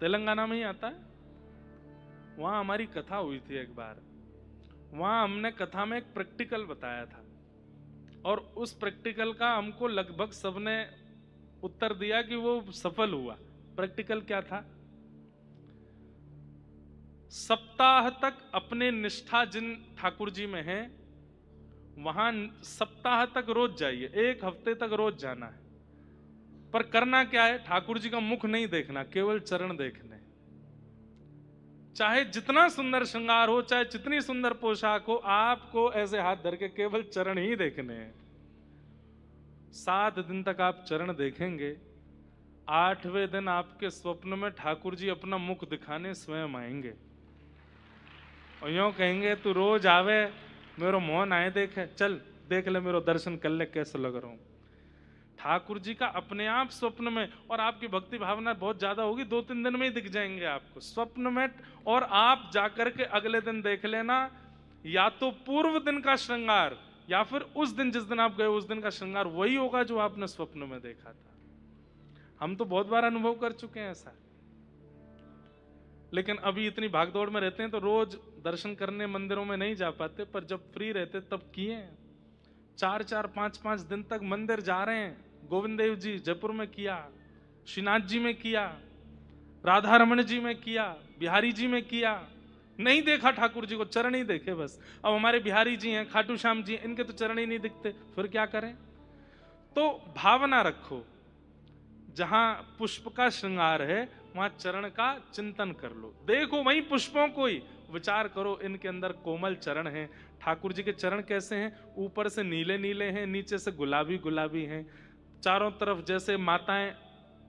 तेलंगाना में ही आता है, वहां हमारी कथा हुई थी एक बार। वहां हमने कथा में एक प्रैक्टिकल बताया था और उस प्रैक्टिकल का हमको लगभग सबने उत्तर दिया कि वो सफल हुआ। प्रैक्टिकल क्या था? सप्ताह तक अपने निष्ठा जिन ठाकुर जी में है वहां सप्ताह तक रोज जाइए, एक हफ्ते तक रोज जाना है, पर करना क्या है? ठाकुर जी का मुख नहीं देखना, केवल चरण देखने। चाहे जितना सुंदर श्रृंगार हो, चाहे जितनी सुंदर पोशाक हो, आपको ऐसे हाथ धर के केवल चरण ही देखने हैं। 7 दिन तक आप चरण देखेंगे, 8वें दिन आपके स्वप्न में ठाकुर जी अपना मुख दिखाने स्वयं आएंगे और यूं कहेंगे, तू रोज आवे मेरो मोहन आए देखे, चल देख ले मेरो दर्शन कर ले कैसे लग रहा हूं। ठाकुर जी का अपने आप स्वप्न में, और आपकी भक्ति भावना बहुत ज्यादा होगी, 2-3 दिन में ही दिख जाएंगे आपको स्वप्न में। और आप जाकर के अगले दिन देख लेना, या तो पूर्व दिन का श्रृंगार या फिर उस दिन जिस दिन आप गए उस दिन का श्रृंगार वही होगा जो आपने स्वप्न में देखा था। हम तो बहुत बार अनुभव कर चुके हैं ऐसा, लेकिन अभी इतनी भागदौड़ में रहते हैं तो रोज दर्शन करने मंदिरों में नहीं जा पाते, पर जब फ्री रहते तब किए। 4-4, 5-5 दिन तक मंदिर जा रहे हैं। गोविंद देव जी जयपुर में किया, श्रीनाथ जी में किया, राधा रमन जी में किया, बिहारी जी में किया, नहीं देखा ठाकुर जी को, चरण ही देखे बस। अब हमारे बिहारी जी हैं, खाटू श्याम जी, इनके तो चरण ही नहीं दिखते, फिर क्या करें? तो भावना रखो, जहां पुष्प का श्रृंगार है वहां चरण का चिंतन कर लो, देखो वहीं पुष्पों को ही विचार करो, इनके अंदर कोमल चरण हैं। ठाकुर जी के चरण कैसे हैं? ऊपर से नीले नीले हैं, नीचे से गुलाबी गुलाबी हैं, चारों तरफ जैसे माताएं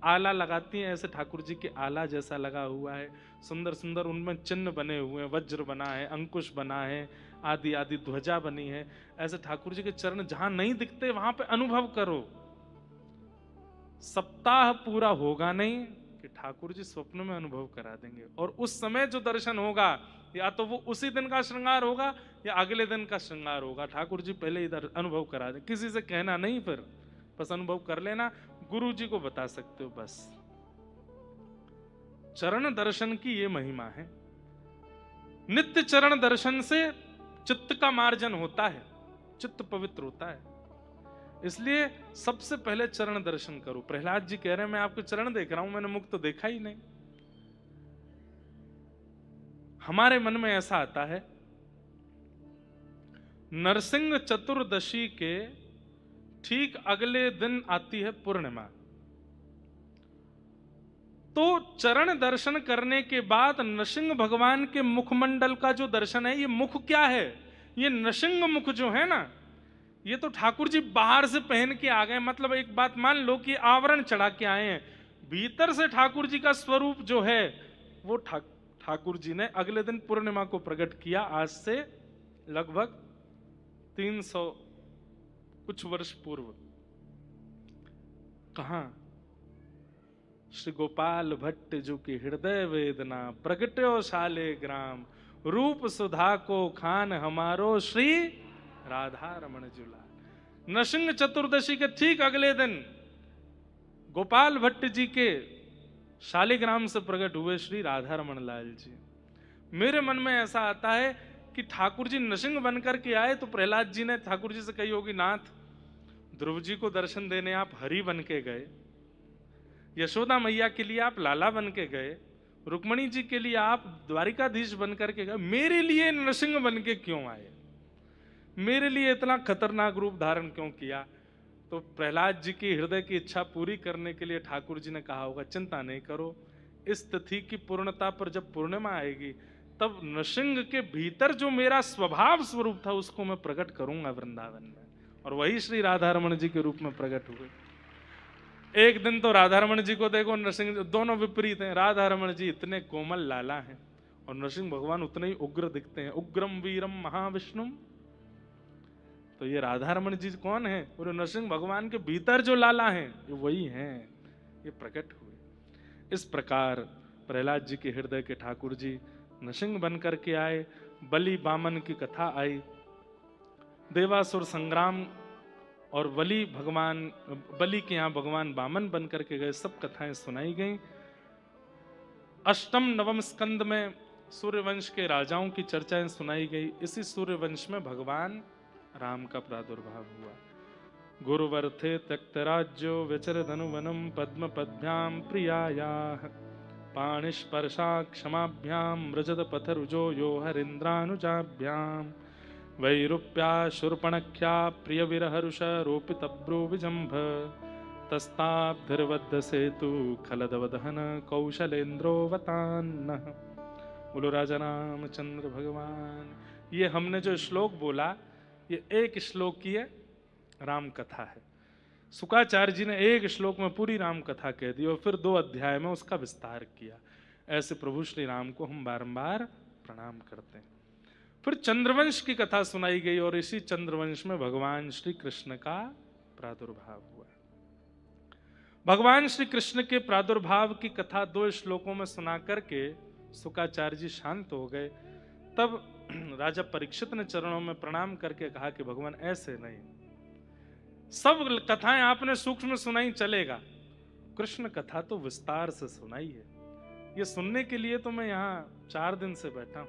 आला लगाती हैं ऐसे ठाकुर जी के आला जैसा लगा हुआ है, सुंदर सुंदर उनमें चिन्ह बने हुए हैं, वज्र बना है, अंकुश बना है, आदि आदि ध्वजा बनी है। ऐसे ठाकुर जी के चरण जहां नहीं दिखते वहां पे अनुभव करो। सप्ताह पूरा होगा नहीं कि ठाकुर जी स्वप्न में अनुभव करा देंगे, और उस समय जो दर्शन होगा या तो वो उसी दिन का श्रृंगार होगा या अगले दिन का श्रृंगार होगा। ठाकुर जी पहले इधर अनुभव करा दें, किसी से कहना नहीं, फिर बस अनुभव कर लेना, गुरु जी को बता सकते हो बस। चरण दर्शन की ये महिमा है। नित्य चरण दर्शन से चित्त का मार्जन होता है, चित्त पवित्र होता है, इसलिए सबसे पहले चरण दर्शन करो। प्रहलाद जी कह रहे हैं मैं आपके चरण देख रहा हूं, मैंने मुख तो देखा ही नहीं। हमारे मन में ऐसा आता है, नरसिंह चतुर्दशी के ठीक अगले दिन आती है पूर्णिमा। तो चरण दर्शन करने के बाद नृसिंह भगवान के मुखमंडल का जो दर्शन है, ये मुख क्या है, ये नृसिंह मुख जो है ना, ये तो ठाकुर जी बाहर से पहन के आ गए। मतलब एक बात मान लो कि आवरण चढ़ा के आए हैं, भीतर से ठाकुर जी का स्वरूप जो है वो ठाकुर जी ने अगले दिन पूर्णिमा को प्रकट किया। आज से लगभग 300 कुछ वर्ष पूर्व। कहां? श्री गोपाल भट्ट जो की हृदय वेदना प्रगट्यो शाले ग्राम, रूप सुधा को खान हमारो श्री राधा रमण जुला। नृसिंह चतुर्दशी के ठीक अगले दिन गोपाल भट्ट जी के शालिग्राम से प्रकट हुए श्री राधा रमण लाल जी। मेरे मन में ऐसा आता है कि ठाकुर जी नृसिंह बनकर के आए तो प्रहलाद जी ने ठाकुर जी से कही होगी, नाथ ध्रुव जी को दर्शन देने आप हरि बन के गए, यशोदा मैया के लिए आप लाला बन के गए, रुक्मणी जी के लिए आप द्वारिकाधीश बन करके गए, मेरे लिए नृसिंह बन के क्यों आए, मेरे लिए इतना खतरनाक रूप धारण क्यों किया? तो प्रहलाद जी की हृदय की इच्छा पूरी करने के लिए ठाकुर जी ने कहा होगा, चिंता नहीं करो, इस तिथि की पूर्णता पर जब पूर्णिमा आएगी तब नृसिंह के भीतर जो मेरा स्वभाव स्वरूप था उसको मैं प्रकट करूंगा वृंदावन में। और वही श्री राधा रमण जी के रूप में प्रकट हुए। एक दिन तो राधा रमण जी को देखो, नृसिंह, दोनों विपरीत हैं। राधा रमण जी इतने कोमल लाला हैं और नृसिंह भगवान उतने ही उग्र दिखते हैं, उग्रम वीरम महाविष्णुम। तो ये राधा रमण जी कौन है? और नरसिंह भगवान के भीतर जो लाला हैं ये वही हैं, ये प्रकट हुए। इस प्रकार प्रहलाद जी के हृदय के ठाकुर जी नरसिंह बन करके आए। बलि बामन की कथा आई, देवासुर संग्राम और बलि के यहाँ भगवान बामन बन करके गए, सब कथाएं सुनाई गई। अष्टम नवम स्कंद में सूर्यवंश के राजाओं की चर्चाएं सुनाई गई। इसी सूर्यवंश में भगवान राम का प्रादुर्भाव हुआ। गुरुवर्थे त्यक्तराज्यो विचर धनुवनम पद्म पद्भ्याम प्रियायाः पाणिस्पर्शा क्षमाभ्याम व्रजत पथरुजो यो हरिन्द्रानुजाभ्याम वैरूप्या शूर्पणख्या प्रिय विरहरुष रोपितब्रो विजम्भ तस्ताब्धिर्वद्ध सेतु खलदवदहन कौशलेन्द्रोवतान्नः। बोलो राजा रामचंद्र भगवान। ये हमने जो श्लोक बोला ये एक श्लोक की है राम कथा है। शुकाचार्य जी ने एक श्लोक में पूरी राम कथा कह दी और फिर 2 अध्याय में उसका विस्तार किया। ऐसे प्रभु श्री राम को हम बारंबार प्रणाम करते हैं। फिर चंद्रवंश की कथा सुनाई गई और इसी चंद्रवंश में भगवान श्री कृष्ण का प्रादुर्भाव हुआ। भगवान श्री कृष्ण के प्रादुर्भाव की कथा 2 श्लोकों में सुना करके शुकाचार्य जी शांत हो गए। तब राजा परीक्षित ने चरणों में प्रणाम करके कहा कि भगवान ऐसे नहीं, सब कथाएं आपने सूक्ष्म सुनाई चलेगा, कृष्ण कथा तो विस्तार से सुनाई है। ये सुनने के लिए तो मैं यहाँ 4 दिन से बैठा हूं।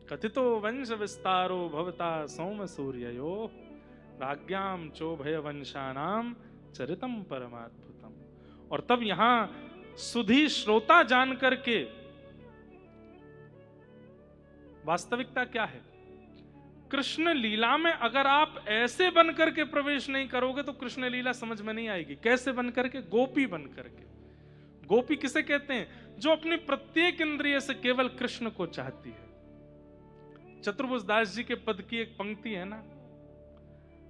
कथितो वंश विस्तारो भवता सौम सूर्ययो राज्ञाम चोभय वंशानाम चरितम परमाद्भुतम। और तब यहां सुधी श्रोता जान करके वास्तविकता क्या है, कृष्ण लीला में अगर आप ऐसे बनकर के प्रवेश नहीं करोगे तो कृष्ण लीला समझ में नहीं आएगी। कैसे बनकर के? गोपी बनकर के। गोपी किसे कहते हैं? जो अपनी प्रत्येक इंद्रिय से केवल कृष्ण को चाहती है। चतुर्भुज दास जी के पद की एक पंक्ति है ना,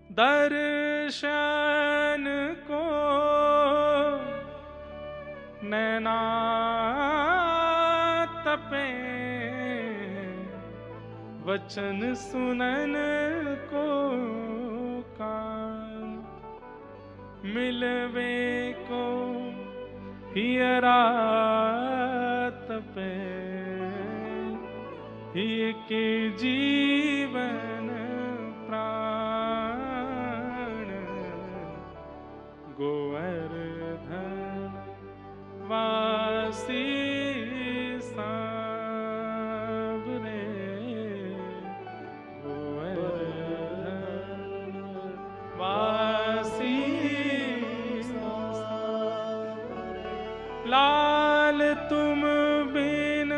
दर्शन को नैना तपे वचन सुनन को कान मिलवे को हियरा तपे हिय के जीवन प्राण गोवर्धन वासी सांवरे गोवर्धन वासी लाल तुम बिन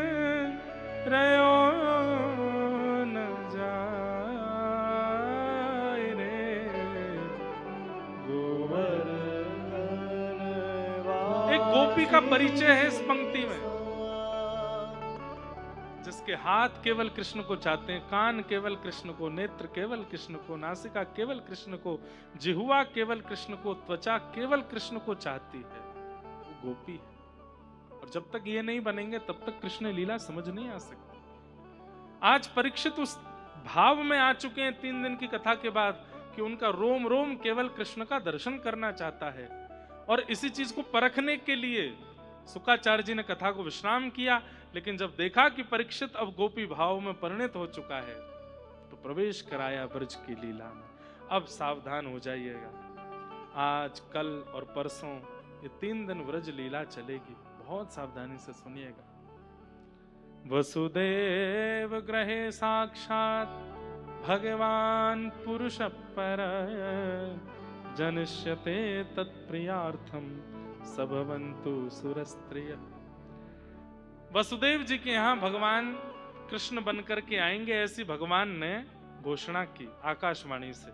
रयो न जाए गोपी का परिचय है इस पंक्ति में। जिसके हाथ केवल कृष्ण को चाहते हैं, कान केवल कृष्ण को, नेत्र केवल कृष्ण को, नासिका केवल कृष्ण को, जिह्वा केवल कृष्ण को, त्वचा केवल कृष्ण को चाहती है, वो गोपी है। और जब तक ये नहीं बनेंगे तब तक कृष्ण लीला समझ नहीं आ सकती। आज परीक्षित उस भाव में आ चुके हैं 3 दिन की कथा के बाद कि उनका रोम रोम केवल कृष्ण का दर्शन करना चाहता है। और इसी चीज को परखने के लिए शुक्राचार्य जी ने कथा को विश्राम किया, लेकिन जब देखा कि परीक्षित अब गोपी भाव में परिणत हो चुका है तो प्रवेश कराया ब्रज की लीला में। अब सावधान हो जाइएगा, आज कल और परसों ये 3 दिन ब्रज लीला चलेगी, बहुत सावधानी से सुनिएगा। वसुदेव गृहे साक्षात भगवान पुरुष पर जनिष्यते तत्प्रियार्थम सबवन्तु सुरस्त्रिय। वसुदेव जी के यहाँ भगवान कृष्ण बनकर के आएंगे, ऐसी भगवान ने घोषणा की आकाशवाणी से।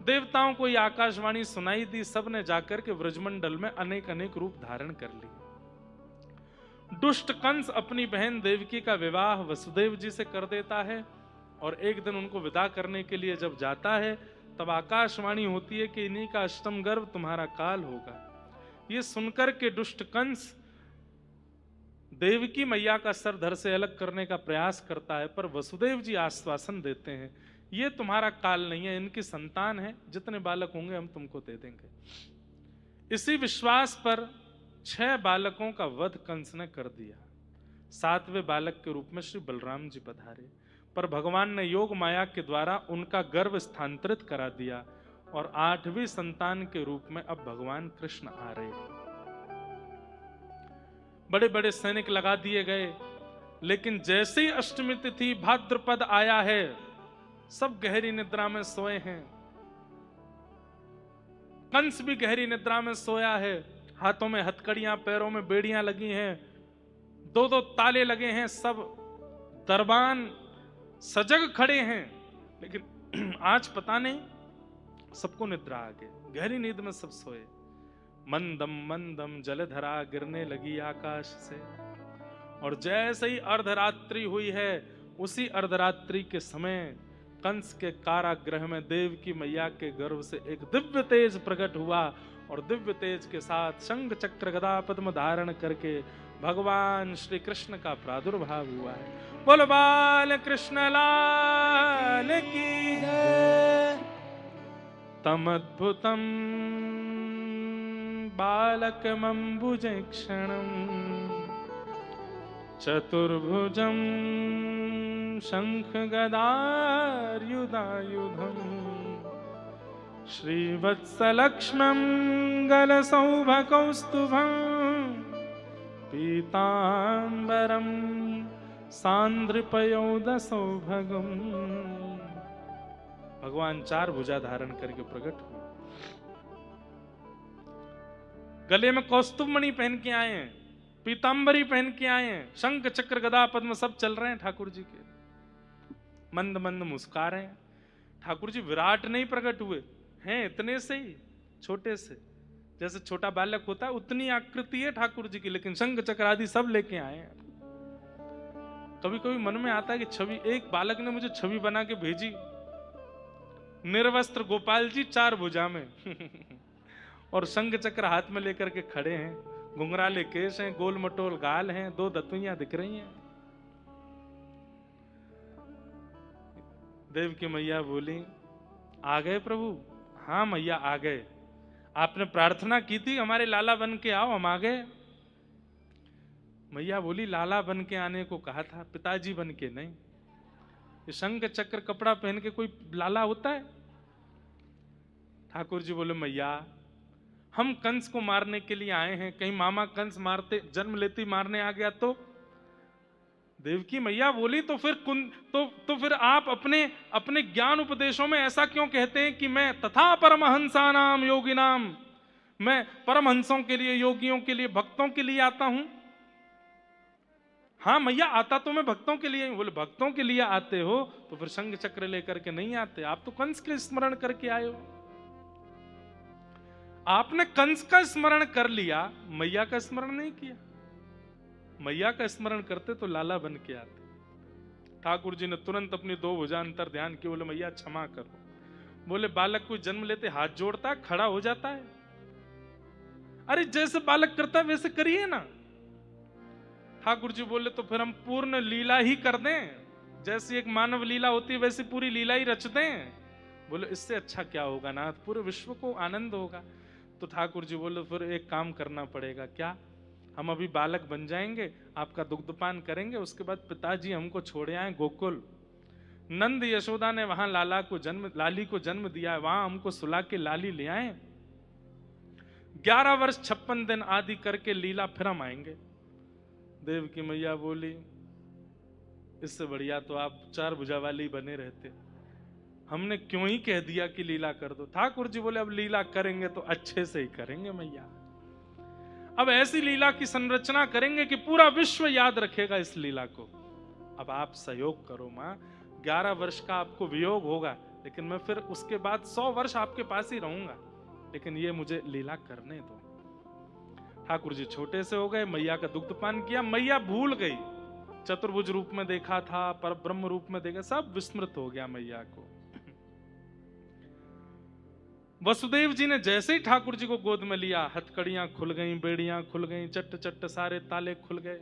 देवताओं को ये आकाशवाणी सुनाई दी, सबने जाकर के ब्रजमंडल में अनेक अनेक रूप धारण कर लिए। दुष्ट कंस अपनी बहन देवकी का विवाह वसुदेव जी से कर देता है, और एक दिन उनको विदा करने के लिए जब जाता है तब आकाशवाणी होती है कि इन्हीं का अष्टम गर्भ तुम्हारा काल होगा। ये सुनकर के दुष्ट कंस देवकी मैया का सर धड़ से अलग करने का प्रयास करता है, पर वसुदेव जी आश्वासन देते हैं ये तुम्हारा काल नहीं है, इनकी संतान है, जितने बालक होंगे हम तुमको दे देंगे। इसी विश्वास पर 6 बालकों का वध कंस ने कर दिया। 7वें बालक के रूप में श्री बलराम जी पधारे, पर भगवान ने योग माया के द्वारा उनका गर्भ स्थानांतरित करा दिया, और 8वीं संतान के रूप में अब भगवान कृष्ण आ रहे हैं। बड़े बड़े सैनिक लगा दिए गए, लेकिन जैसे ही अष्टमी तिथि भाद्रपद आया है, सब गहरी निद्रा में सोए हैं। कंस भी गहरी निद्रा में सोया है, हाथों में हथकड़ियां, पैरों में बेड़ियां लगी हैं, 2-2 ताले लगे हैं, सब दरबान सजग खड़े हैं। लेकिन आज पता नहीं सबको निद्रा आ गई, गहरी नींद में सब सोए। मंदम मंदम जलधरा गिरने लगी आकाश से, और जैसे ही अर्धरात्रि हुई है, उसी अर्धरात्रि के समय कंस के कारागृह में देव की मैया के गर्भ से एक दिव्य तेज प्रकट हुआ, और दिव्य तेज के साथ शंख चक्र गदा पद्म धारण करके भगवान श्री कृष्ण का प्रादुर्भाव हुआ है। बोलो बाल कृष्ण लाल की जय। तमद्भुतम बालकमंबुजे क्षणम चतुर्भुजं शंख गदायुधायुधं श्रीवत्सलक्ष्मं गलसौभकौस्तुभं पीतांबरं सांद्रपयोदसौभगं। भगवान 4 भुजा धारण करके प्रकट हुए, गले में कौस्तुभमणि पहन के आए हैं, पीतांबरी पहन के आए हैं, शंख चक्र गदा पद्म सब चल रहे हैं ठाकुर जी के, मंद मंद मुस्कुरा रहे हैं। ठाकुर जी विराट नहीं प्रकट हुए हैं, इतने से ही छोटे से, जैसे छोटा बालक होता है उतनी आकृति है ठाकुर जी की, लेकिन शंख चक्र आदि सब लेके आए हैं। कभी कभी मन में आता है कि छवि, एक बालक ने मुझे छवि बना के भेजी, निर्वस्त्र गोपाल जी 4 भुजा में और शंख चक्र हाथ में लेकर के खड़े हैं, घुंघराले केश हैं, गोल मटोल गाल हैं, 2 दतुइयां दिख रही हैं। देव की मैया बोली, आ गए प्रभु? हाँ मैया आ गए, आपने प्रार्थना की थी हमारे लाला बन के आओ, हम आ गए। मैया बोली, लाला बन के आने को कहा था, पिताजी बन के नहीं। ये शंख चक्र कपड़ा पहन के कोई लाला होता है? ठाकुर जी बोले, मैया हम कंस को मारने के लिए आए हैं, कहीं मामा कंस मारते जन्म लेती मारने आ गया तो? देवकी मैया बोली, तो फिर आप अपने ज्ञान उपदेशों में ऐसा क्यों कहते हैं कि मैं तथा परमहंसानाम योगिनाम, मैं परमहंसों के लिए, योगियों के लिए, भक्तों के लिए आता हूं? हाँ मैया आता तो मैं भक्तों के लिए। बोले, भक्तों के लिए आते हो तो फिर शंख चक्र लेकर के नहीं आते, आप तो कंस के स्मरण करके आए हो। आपने कंस का स्मरण कर लिया, मैया का स्मरण नहीं किया। मैया का स्मरण करते तो लाला बन के आते। ठाकुर जी ने तुरंत अपनी दो भुजा अंतर ध्यान की, बोले मैया क्षमा करो। बोले बालक को जन्म लेते हाथ जोड़ता है, खड़ा हो जाता है। अरे जैसे बालक करता है वैसे करिए ना। ठाकुर जी बोले तो फिर हम पूर्ण लीला ही कर दें, जैसी एक मानव लीला होती है वैसी पूरी लीला ही रच दें। बोले इससे अच्छा क्या होगा नाथ, पूरे विश्व को आनंद होगा। तो ठाकुर जी बोले फिर एक काम करना पड़ेगा। क्या? हम अभी बालक बन जाएंगे, आपका दुग्धपान करेंगे, उसके बाद पिताजी हमको छोड़े आए गोकुल। नंद यशोदा ने वहां लाली को जन्म दिया है, वहां हमको सुला के लाली ले आए। 11 वर्ष 56 दिन आदि करके लीला फिर हम आएंगे। देव की मैया बोली इससे बढ़िया तो आप 4 भुजा वाली बने रहते, हमने क्यों ही कह दिया कि लीला कर दो। ठाकुर जी बोले अब लीला करेंगे तो अच्छे से ही करेंगे मैया, अब ऐसी लीला की संरचना करेंगे कि पूरा विश्व याद रखेगा इस लीला को। अब आप सहयोग करो माँ, 11 वर्ष का आपको वियोग होगा, लेकिन मैं फिर उसके बाद 100 वर्ष आपके पास ही रहूंगा, लेकिन ये मुझे लीला करने दो। ठाकुर जी छोटे से हो गए, मैया का दुग्धपान किया। मैया भूल गई, चतुर्भुज रूप में देखा था, पर ब्रह्म रूप में देखा, सब विस्मृत हो गया मैया को। वसुदेव जी ने जैसे ही ठाकुर जी को गोद में लिया, हथकड़ियां खुल गईं, बेड़ियां खुल गईं, चट्ट चट्ट सारे ताले खुल गए,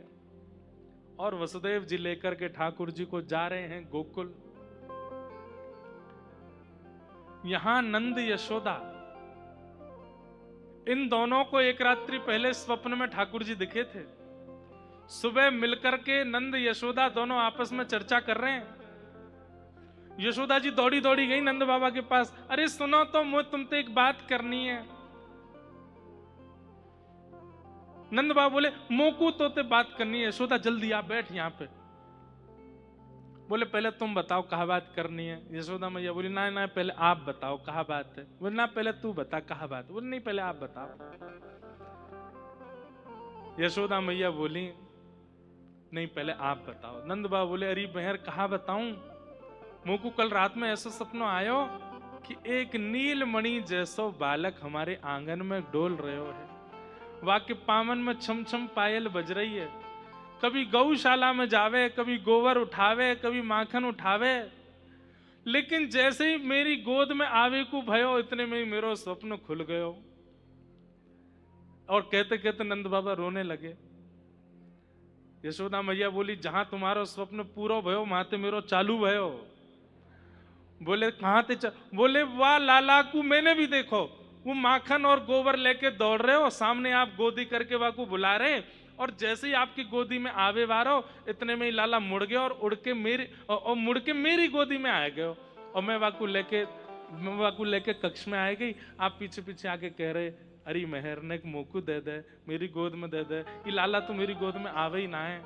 और वसुदेव जी लेकर के ठाकुर जी को जा रहे हैं गोकुल। यहां नंद यशोदा, इन दोनों को एक रात्रि पहले स्वप्न में ठाकुर जी दिखे थे। सुबह मिलकर के नंद यशोदा दोनों आपस में चर्चा कर रहे हैं। यशोदा जी दौड़ी दौड़ी गई नंद बाबा के पास, अरे सुनो तो मुझे तुमसे एक बात करनी है। नंद बाबा बोले मोकू तो बात करनी है। यशोदा जल्दी आ बैठ यहाँ पे। बोले पहले तुम बताओ कहा बात करनी है। यशोदा मैया बोली ना ना पहले आप बताओ कहा बात है। बोले ना पहले तू बता कहा बात। बोले नहीं पहले आप बताओ। यशोदा मैया बोली नहीं पहले आप बताओ। नंद बाबा बोले अरे बहर कहा बताऊं, मुझको कल रात में ऐसा सपना आयो कि एक नीलमणि जैसो बालक हमारे आंगन में डोल रहे है, वाके पामन में छम छम पायल बज रही है। कभी गौशाला में जावे, कभी गोबर उठावे, कभी माखन उठावे, लेकिन जैसे ही मेरी गोद में आवे को भयो, इतने में ही मेरो स्वप्न खुल गयो। और कहते कहते नंद बाबा रोने लगे। यशोदा मैया बोली जहां तुम्हारो स्वप्न पूरो भयो वहां ते मेरो चालू भयो। बोले कहां थे? बोले वाह लाला को मैंने भी देखो, वो माखन और गोबर लेके दौड़ रहे हो, सामने आप गोदी करके वाकू बुला रहे, और जैसे ही आपकी गोदी में आवे वारो, इतने में ही लाला मुड़ गया और मुड़ के मेरी गोदी में आ गए। और मैं वाकू लेके कक्ष में आ गई। आप पीछे पीछे आके कह रहे अरे मेहर ने एक मोकू दे दे, मेरी गोद में दे दे, ये लाला तो मेरी गोद में आवे ही ना है।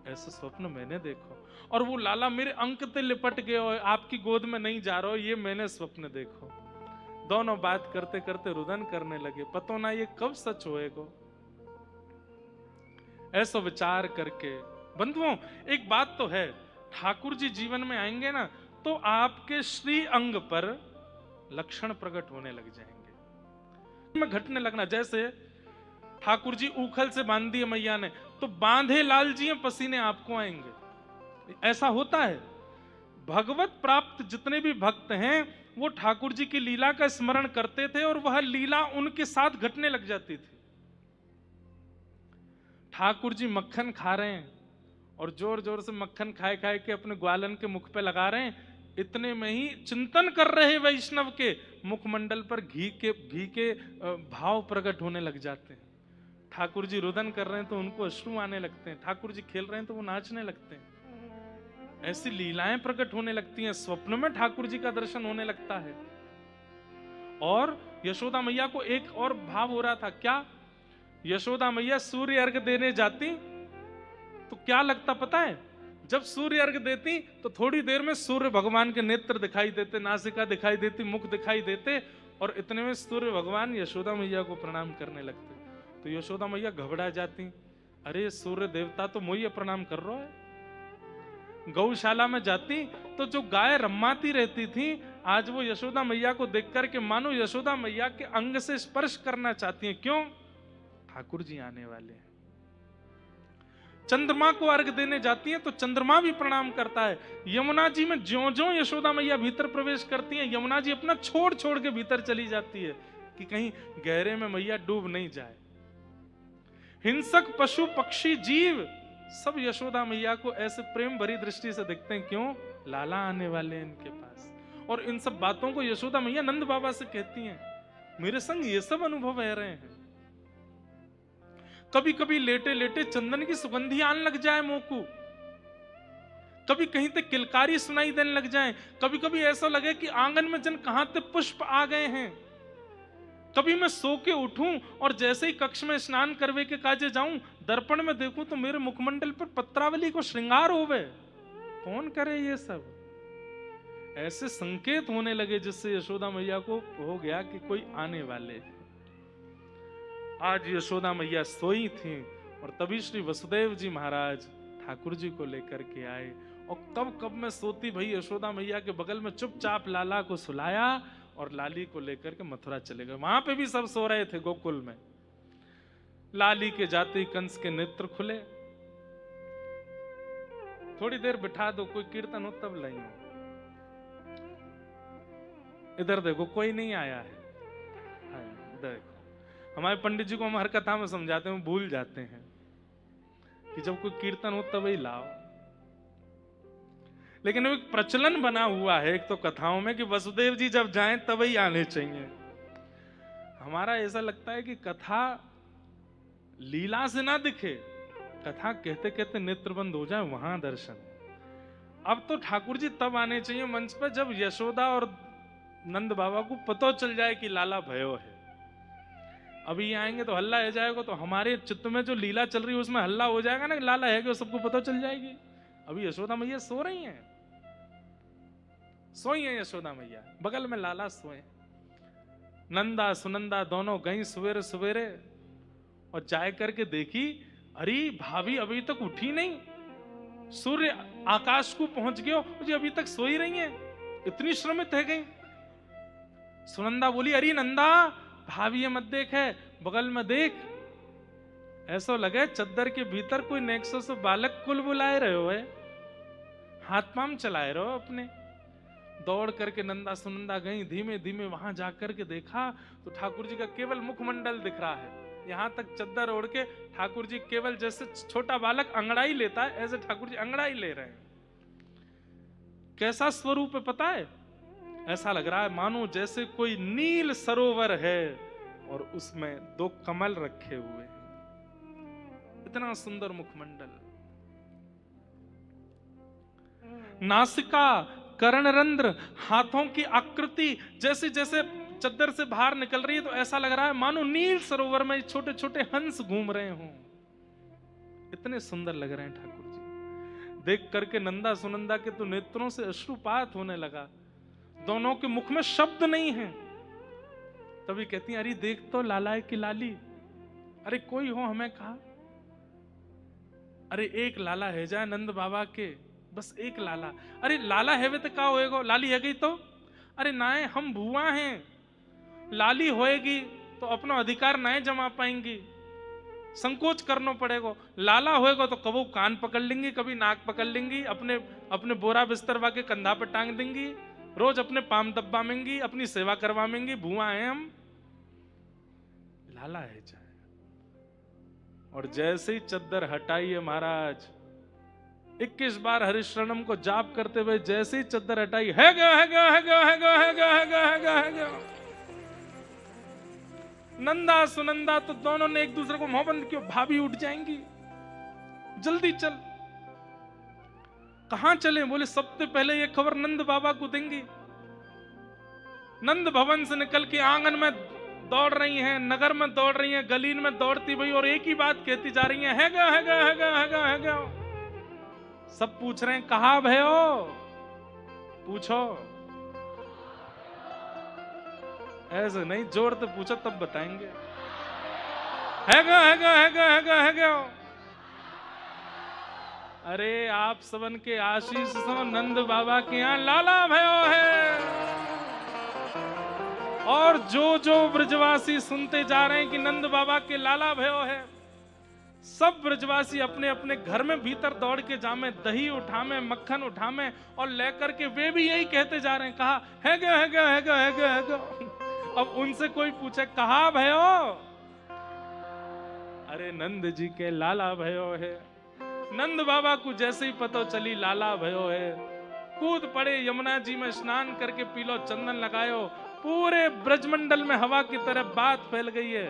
ऐसा स्वप्न मैंने देखो, और वो लाला मेरे अंक ते लिपट गए और आपकी गोद में नहीं जा रहा हो, ये मैंने स्वप्न देखो। दोनों बात करते करते रुदन करने लगे, पतो ना ये कब सच होएगा। ऐसा विचार करके बंधुओं एक बात तो है, ठाकुर जी जीवन में आएंगे ना तो आपके श्री अंग पर लक्षण प्रकट होने लग जाएंगे, में घटने लगना। जैसे ठाकुर जी उखल से बांध दिए मैया ने, तो बांधे लाल जी पसीने आपको आएंगे। ऐसा होता है। भगवत प्राप्त जितने भी भक्त हैं वो ठाकुर जी की लीला का स्मरण करते थे और वह लीला उनके साथ घटने लग जाती थी। ठाकुर जी मक्खन खा रहे हैं और जोर जोर से मक्खन खाए खाए के अपने ग्वालन के मुख पे लगा रहे हैं, इतने में ही चिंतन कर रहे वैष्णव के मुखमंडल पर घी के भाव प्रकट होने लग जाते हैं। ठाकुर जी रुदन कर रहे हैं तो उनको अश्रु आने लगते हैं, ठाकुर जी खेल रहे हैं तो वो नाचने लगते हैं। ऐसी लीलाएं प्रकट होने लगती हैं, स्वप्न में ठाकुर जी का दर्शन होने लगता है। और यशोदा मैया को एक और भाव हो रहा था। क्या? यशोदा मैया सूर्य अर्घ देने जाती तो क्या लगता पता है? जब सूर्य अर्घ देती तो थोड़ी देर में सूर्य भगवान के नेत्र दिखाई देते, नासिका दिखाई देती, मुख दिखाई देते, और इतने में सूर्य भगवान यशोदा मैया को प्रणाम करने लगते। तो यशोदा मैया घबरा जाती, अरे सूर्य देवता तो मुझे प्रणाम कर रहा है। गौशाला में जाती तो जो गाय रमाती रहती थी, आज वो यशोदा मैया को देख करके मानो यशोदा मैया के अंग से स्पर्श करना चाहती हैं। क्यों? ठाकुर जी आने वाले हैं। चंद्रमा को अर्घ देने जाती हैं तो चंद्रमा भी प्रणाम करता है। यमुना जी में ज्यों-ज्यों यशोदा मैया भीतर प्रवेश करती हैं, यमुना जी अपना छोड़ छोड़ के भीतर चली जाती है कि कहीं गहरे में मैया डूब नहीं जाए। हिंसक पशु पक्षी जीव सब यशोदा मैया को ऐसे प्रेम भरी दृष्टि से देखते हैं। क्यों? लाला आने वाले हैं इनके पास। और इन सब बातों को यशोदा मैया नंद बाबा से कहती हैं, मेरे संग ये सब अनुभव रह रहे हैं। कभी कभी लेटे लेटे चंदन की सुगंधी आने लग जाए मुंह को, कभी कहीं तक किलकारी सुनाई देने लग जाए, कभी कभी ऐसा लगे कि आंगन में जन कहां तक पुष्प आ गए हैं। कभी मैं सो के उठूं और जैसे ही कक्ष में स्नान करवे के काजे जाऊं, दर्पण में देखूं तो मेरे मुखमंडल पर पत्रावली को श्रृंगार होवे। कौन करे ये सब? ऐसे संकेत होने लगे जिससे यशोदा मैया को हो गया कि कोई आने वाले हैं। आज यशोदा मैया सोई थी और तभी श्री वसुदेव जी महाराज ठाकुर जी को लेकर के आए। और कब कब में सोती भई यशोदा मैया के बगल में चुपचाप लाला को सुलाया और लाली को लेकर के मथुरा चले गए। वहां पे भी सब सो रहे थे गोकुल में। लाली के जाते ही कंस के नेत्र खुले। थोड़ी देर बिठा दो, कोई कीर्तन हो तब लाइयो। इधर देखो कोई नहीं आया है। देखो हमारे पंडित जी को हम हर कथा में समझाते हैं, भूल जाते हैं कि जब कोई कीर्तन हो तब ही लाओ। लेकिन एक प्रचलन बना हुआ है एक तो कथाओं में कि वसुदेव जी जब जाएं तब ही आने चाहिए। हमारा ऐसा लगता है कि कथा लीला से ना दिखे, कथा कहते कहते नेत्र बंद हो जाए वहां दर्शन। अब तो ठाकुर जी तब आने चाहिए मंच पर जब यशोदा और नंद बाबा को पता चल जाए कि लाला भयो है। अभी आएंगे तो हल्ला हो जाएगा, तो हमारे चित्त में जो लीला चल रही है उसमें हल्ला हो जाएगा ना कि लाला है कि सबको पता चल जाएगी। अभी यशोदा मैया सो रही हैं, सोई है यशोदा मैया, बगल में लाला सोए। नंदा सुनंदा दोनों गई सवेरे सवेरे और जाए करके देखी, अरे भाभी अभी तक उठी नहीं, सूर्य आकाश को पहुंच गयो, मुझे अभी तक सोई रही है, इतनी श्रमित है गई। सुनंदा बोली, अरे नंदा भाभी ये मत देख है, बगल में देख। ऐसा लगे चद्दर के भीतर कोई नेक्सो से बालक कुल बुलाए रहे हो है, हाथ पाम चलाए रहो अपने। दौड़ करके नंदा सुनंदा गई, धीमे धीमे वहां जाकर के देखा तो ठाकुर जी का केवल मुखमंडल दिख रहा है। यहां तक चद्दर ओढ़ के ठाकुर जी केवल जैसे छोटा बालक अंगड़ाई लेता है ऐसे ठाकुर जी अंगड़ाई ले रहे हैं। कैसा स्वरूप है पता है? ऐसा लग रहा है मानो जैसे कोई नील सरोवर है और उसमें दो कमल रखे हुए हैं। इतना सुंदर मुखमंडल, नासिका, कर्णरंध्र, हाथों की आकृति जैसे जैसे चद्दर से बाहर निकल रही है तो ऐसा लग रहा है मानो नील सरोवर में छोटे छोटे हंस घूम रहे हों। इतने सुंदर लग रहे हैं ठाकुर जी। देख करके नंदा सुनंदा के तो नेत्रों से अश्रुपात होने लगा, दोनों के मुख में शब्द नहीं है। तभी कहती हैं, अरे देख तो लाला है कि लाली, अरे कोई हो हमें कहा। अरे एक लाला है जाए नंद बाबा के, बस एक लाला। अरे लाला है वे तो का होएगा, लाली है गई तो? अरे नाए हम भुआ हैं, लाली होएगी तो अपना अधिकार नाए जमा पाएंगी, संकोच करना पड़ेगा। लाला होएगा तो कभी कान पकड़ लेंगी, कभी नाक पकड़ लेंगी, अपने अपने बोरा बिस्तरवा के कंधा पे टांग देंगी, रोज अपने पाम दब्बा मेंगी, अपनी सेवा करवा मेंगी। भुआ हैं हम, लाला है जाए। और जैसे ही चद्दर हटाई है महाराज, 21 बार हरिशरणम को जाप करते हुए जैसे ही चद्दर हटाई, है गया है गया है गया है गया है गया है गया है गया है गया। नंदा सुनंदा तो दोनों ने एक दूसरे को मुंह बंद किया, भाभी उठ जाएंगी, जल्दी चल। कहां चले? बोले सबसे पहले ये खबर नंद बाबा को देंगी। नंद भवन से निकल के आंगन में दौड़ रही हैं, नगर में दौड़ रही हैं, गलीन में दौड़ती हुई और एक ही बात कहती जा रही है गया है गया है गया है गया है गया। सब पूछ रहे हैं कहा भयो, पूछो। ऐसे नहीं, जोर से पूछो तब बताएंगे। है गया है गया है गया है गया है गया। अरे आप सबन के आशीष सो नंद बाबा के यहाँ लाला भयो है। और जो ब्रजवासी सुनते जा रहे हैं कि नंद बाबा के लाला भयो है, सब ब्रजवासी अपने अपने घर में भीतर दौड़ के जामे, दही उठामे, मक्खन उठामे और लेकर के वे भी यही कहते जा रहे हैं, कहा है गो है गो है गो है गो है गो। अब उनसे कोई पूछे कहा भयो, अरे नंद जी के लाला भयो है। नंद बाबा को जैसे ही पता चली लाला भयो है, कूद पड़े यमुना जी में स्नान करके पीलो, चंदन लगायो, पूरे ब्रजमंडल में हवा की तरह बात फैल गई है।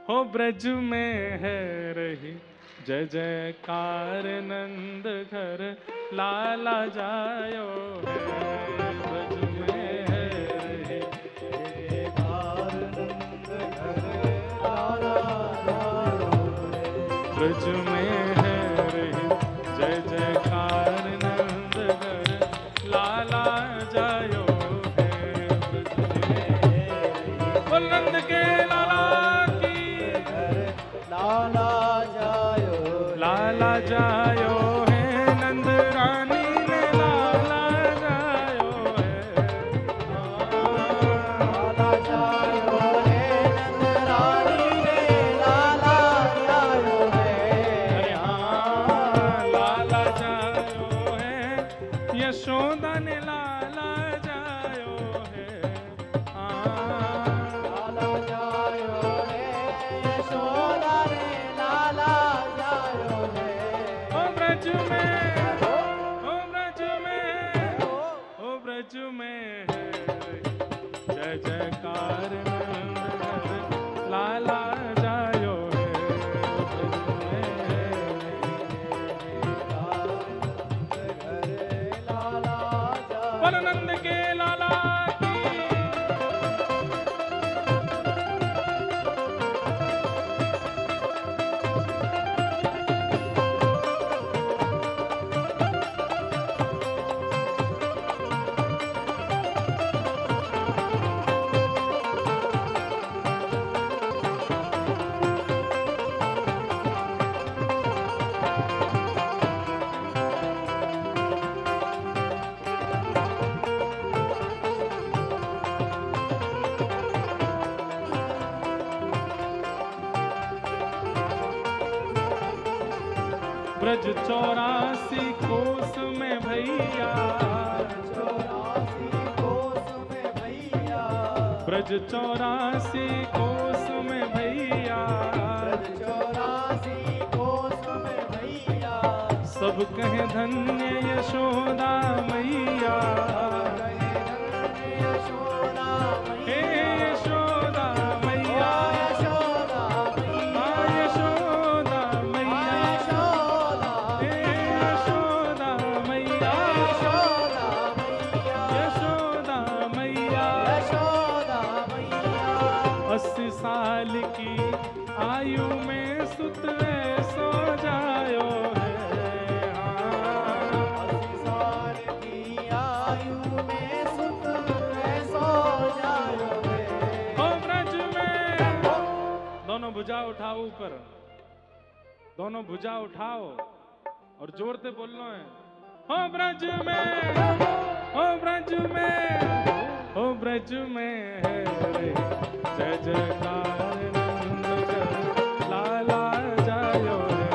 हो ब्रज में है रही जय जयकार, नंद घर लाला जायो है। ब्रज में है रही जयकार, नंद घर लाला जायो है। ब्रज में है रही जय जयकार, नंद घर लाला जायो है। ब्रज में है रही नंद के लाला जायो है, नंद रानी ने लाला जायो है। लाला जायो है, नंद रानी ने लाला जायो है। हाँ लाला जायो है, यशोदा ने लाला जायो है। हाँ लाला जायो है, यशोदा ने लाला जायो है। ओ ब्रज में जय जयकार, लाला जायो है। नंद के लाला ब्रज 84 कोस में भैया, 84 कोस में भैया, ब्रज 84 कोस में भैया, ब्रज 84 कोस में भैया। सब कहे धन्य यशोदा मैया, साल की आयु में सुत सो जायो है। 80 साल की आयु में सुत सो जायो है। हो ब्रज में दोनों भुजा उठाओ ऊपर, दोनों भुजा उठाओ और जोर से बोलना है। हो ब्रज में, हो ब्रज में, हो ब्रज में है जय जयकार, नंद घर लाला जायो है।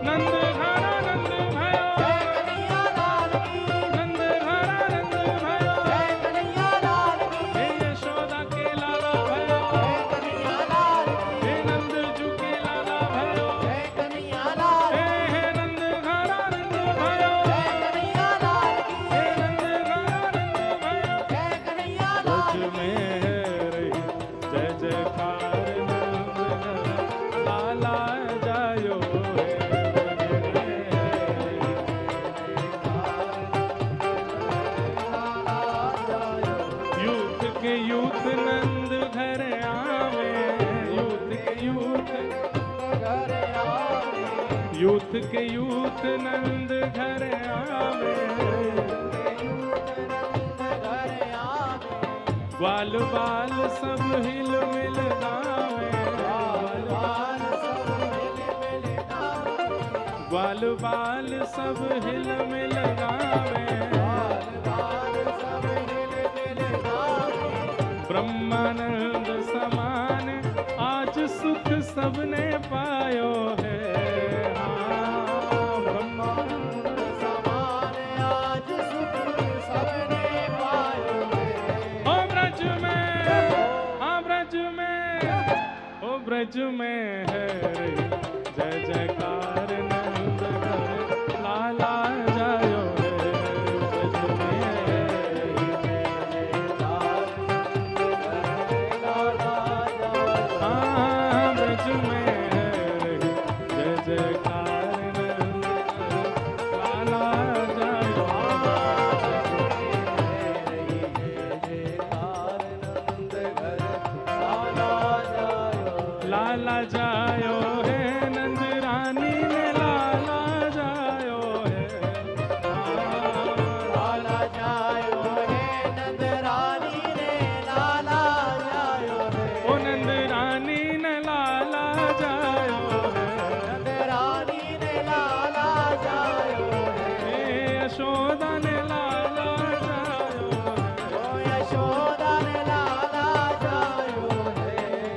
नंद घरा नंद भयो, नंद घरा नंद भयो, हे यशोदा के लाला भयो, हे नंद जू के लाला भयो, हे नंद घरा नंद भयो, यूथ नंद घर आवे, यूथ के यूथ नंद घर आवे, ग्वाल बाल सब हिल मिल गावे, ग्वाल बाल सब हिल मिल गावे, ब्रह्मानंद समान आज सुख सबने पायो है। हाँ, ब्रह्मानंद समान आज सुख सबने पायो है। ओ ब्रज में, हाँ ब्रज में, ओ ब्रज में है रे जय जयकार नंद घर लाला जायो है। ब्रज में है रे ब्रज में है रे जय जयकार नंद घर लाला जायो। लाला जायो है नंद रानी ने लाला जायो है। लाला जायो है नंद रानी ने लाला जायो है। ओ नंद रानी ने लाला जायो है। नंद रानी ने लाला जायो है। यशोदा ने लाला जायो है। ओ यशोदा ने लाला जायो है।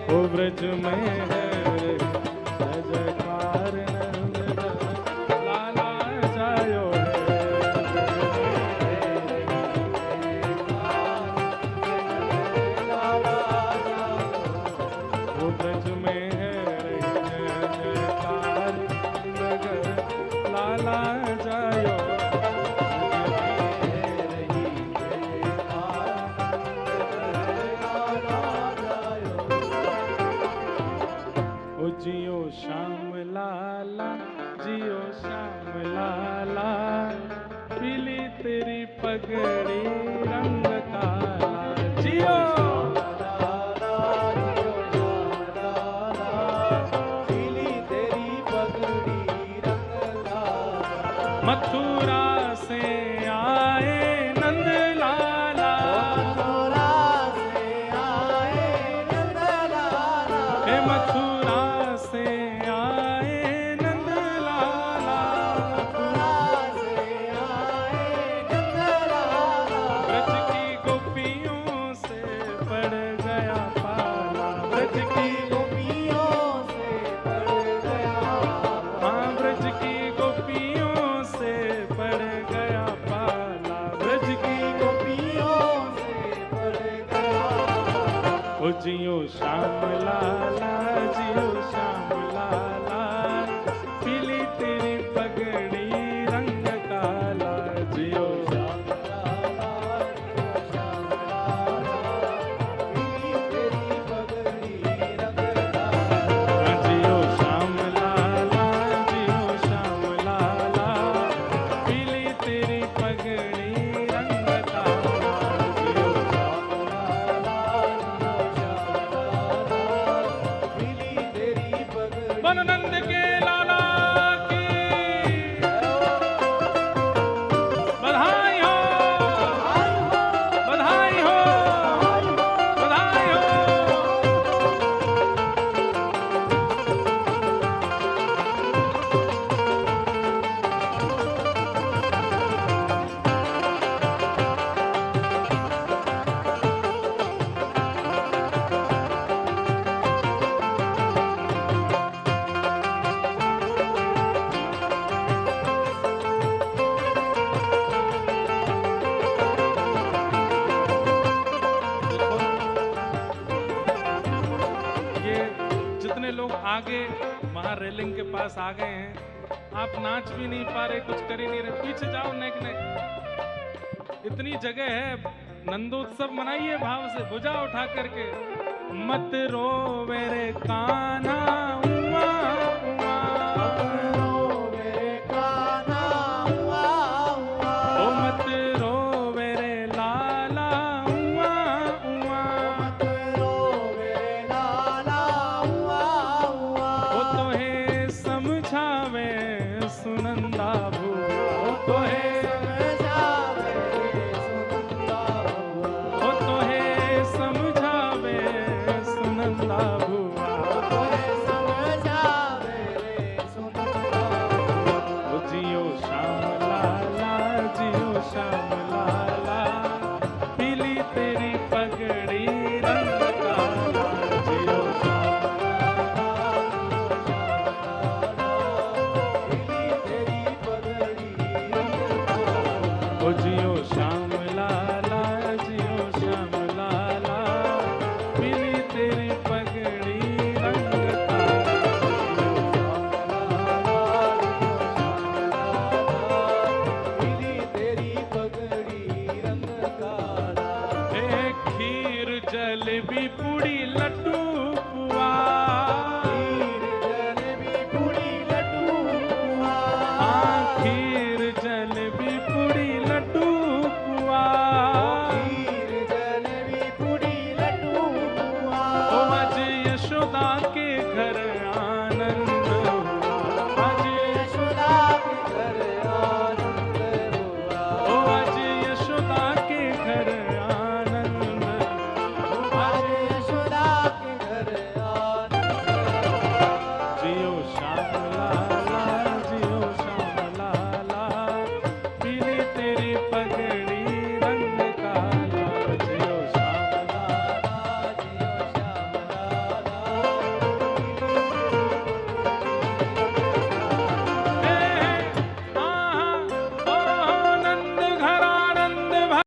ओ ब्रज में है रे जय जयकार नंद घर लाला जायो है। ओ ब्रज में है रे जय जयकार नंद घर लाला जायो। ओ जियो श्याम लाला, जियो श्याम लाला, पीली तेरी पगड़ी रंग काला। जियो पीली तेरी पगड़ी रंग काला। मथुरा से आए नंद लाला, मथुरा से आए नंद लाला। हे मथुरा से आए नंद लाला, मथुरा से आए नंद लाला। ब्रज की गोपियों से पड़ गया पाला, ब्रज की गोपियों से पड़ गया। हाँ ब्रज की गोपियों से पड़ गया पाला, ब्रज की गोपियों से पड़ गया। ओ जियो श्याम लाला, जियो श्याम लाला, पीली तेरी पगड़ी रंग काला। जियो श्याम लाला, जियो श्याम लाला, पीली तेरी पगड़ी रंग काला। जियो श्याम लाला, जियो श्याम लाला, पीली तेरी पगड़ी रंग काला। जियो श्याम लाला, जियो श्याम लाला, पीली तेरी पगड़ी। बननंद के लाला की बधाई हो, बधाई हो, बधाई हो। ये जितने लोग आगे वहां रेलिंग के पास आ गए हैं, आप नाच भी नहीं पा रहे, कुछ कर ही नहीं रहे, पीछे जाओ नेक नेक। इतनी जगह है, नंदोत्सव मनाइए भाव से, भुजा उठा करके। मत रो मेरे कान्हा उमा उमा, मत रो मेरे कान्हा उमा उमा। ओ मत रो मेरे लाला उमा उमा, मत रो मेरे लाला उमा उमा। ओ तोहे समझावे सुनंदा भुआ, ओ तोहे समझावे सुनंदा भुआ, ओ तोहे समझावे सुनंदा भुआ, ओ तोहे भी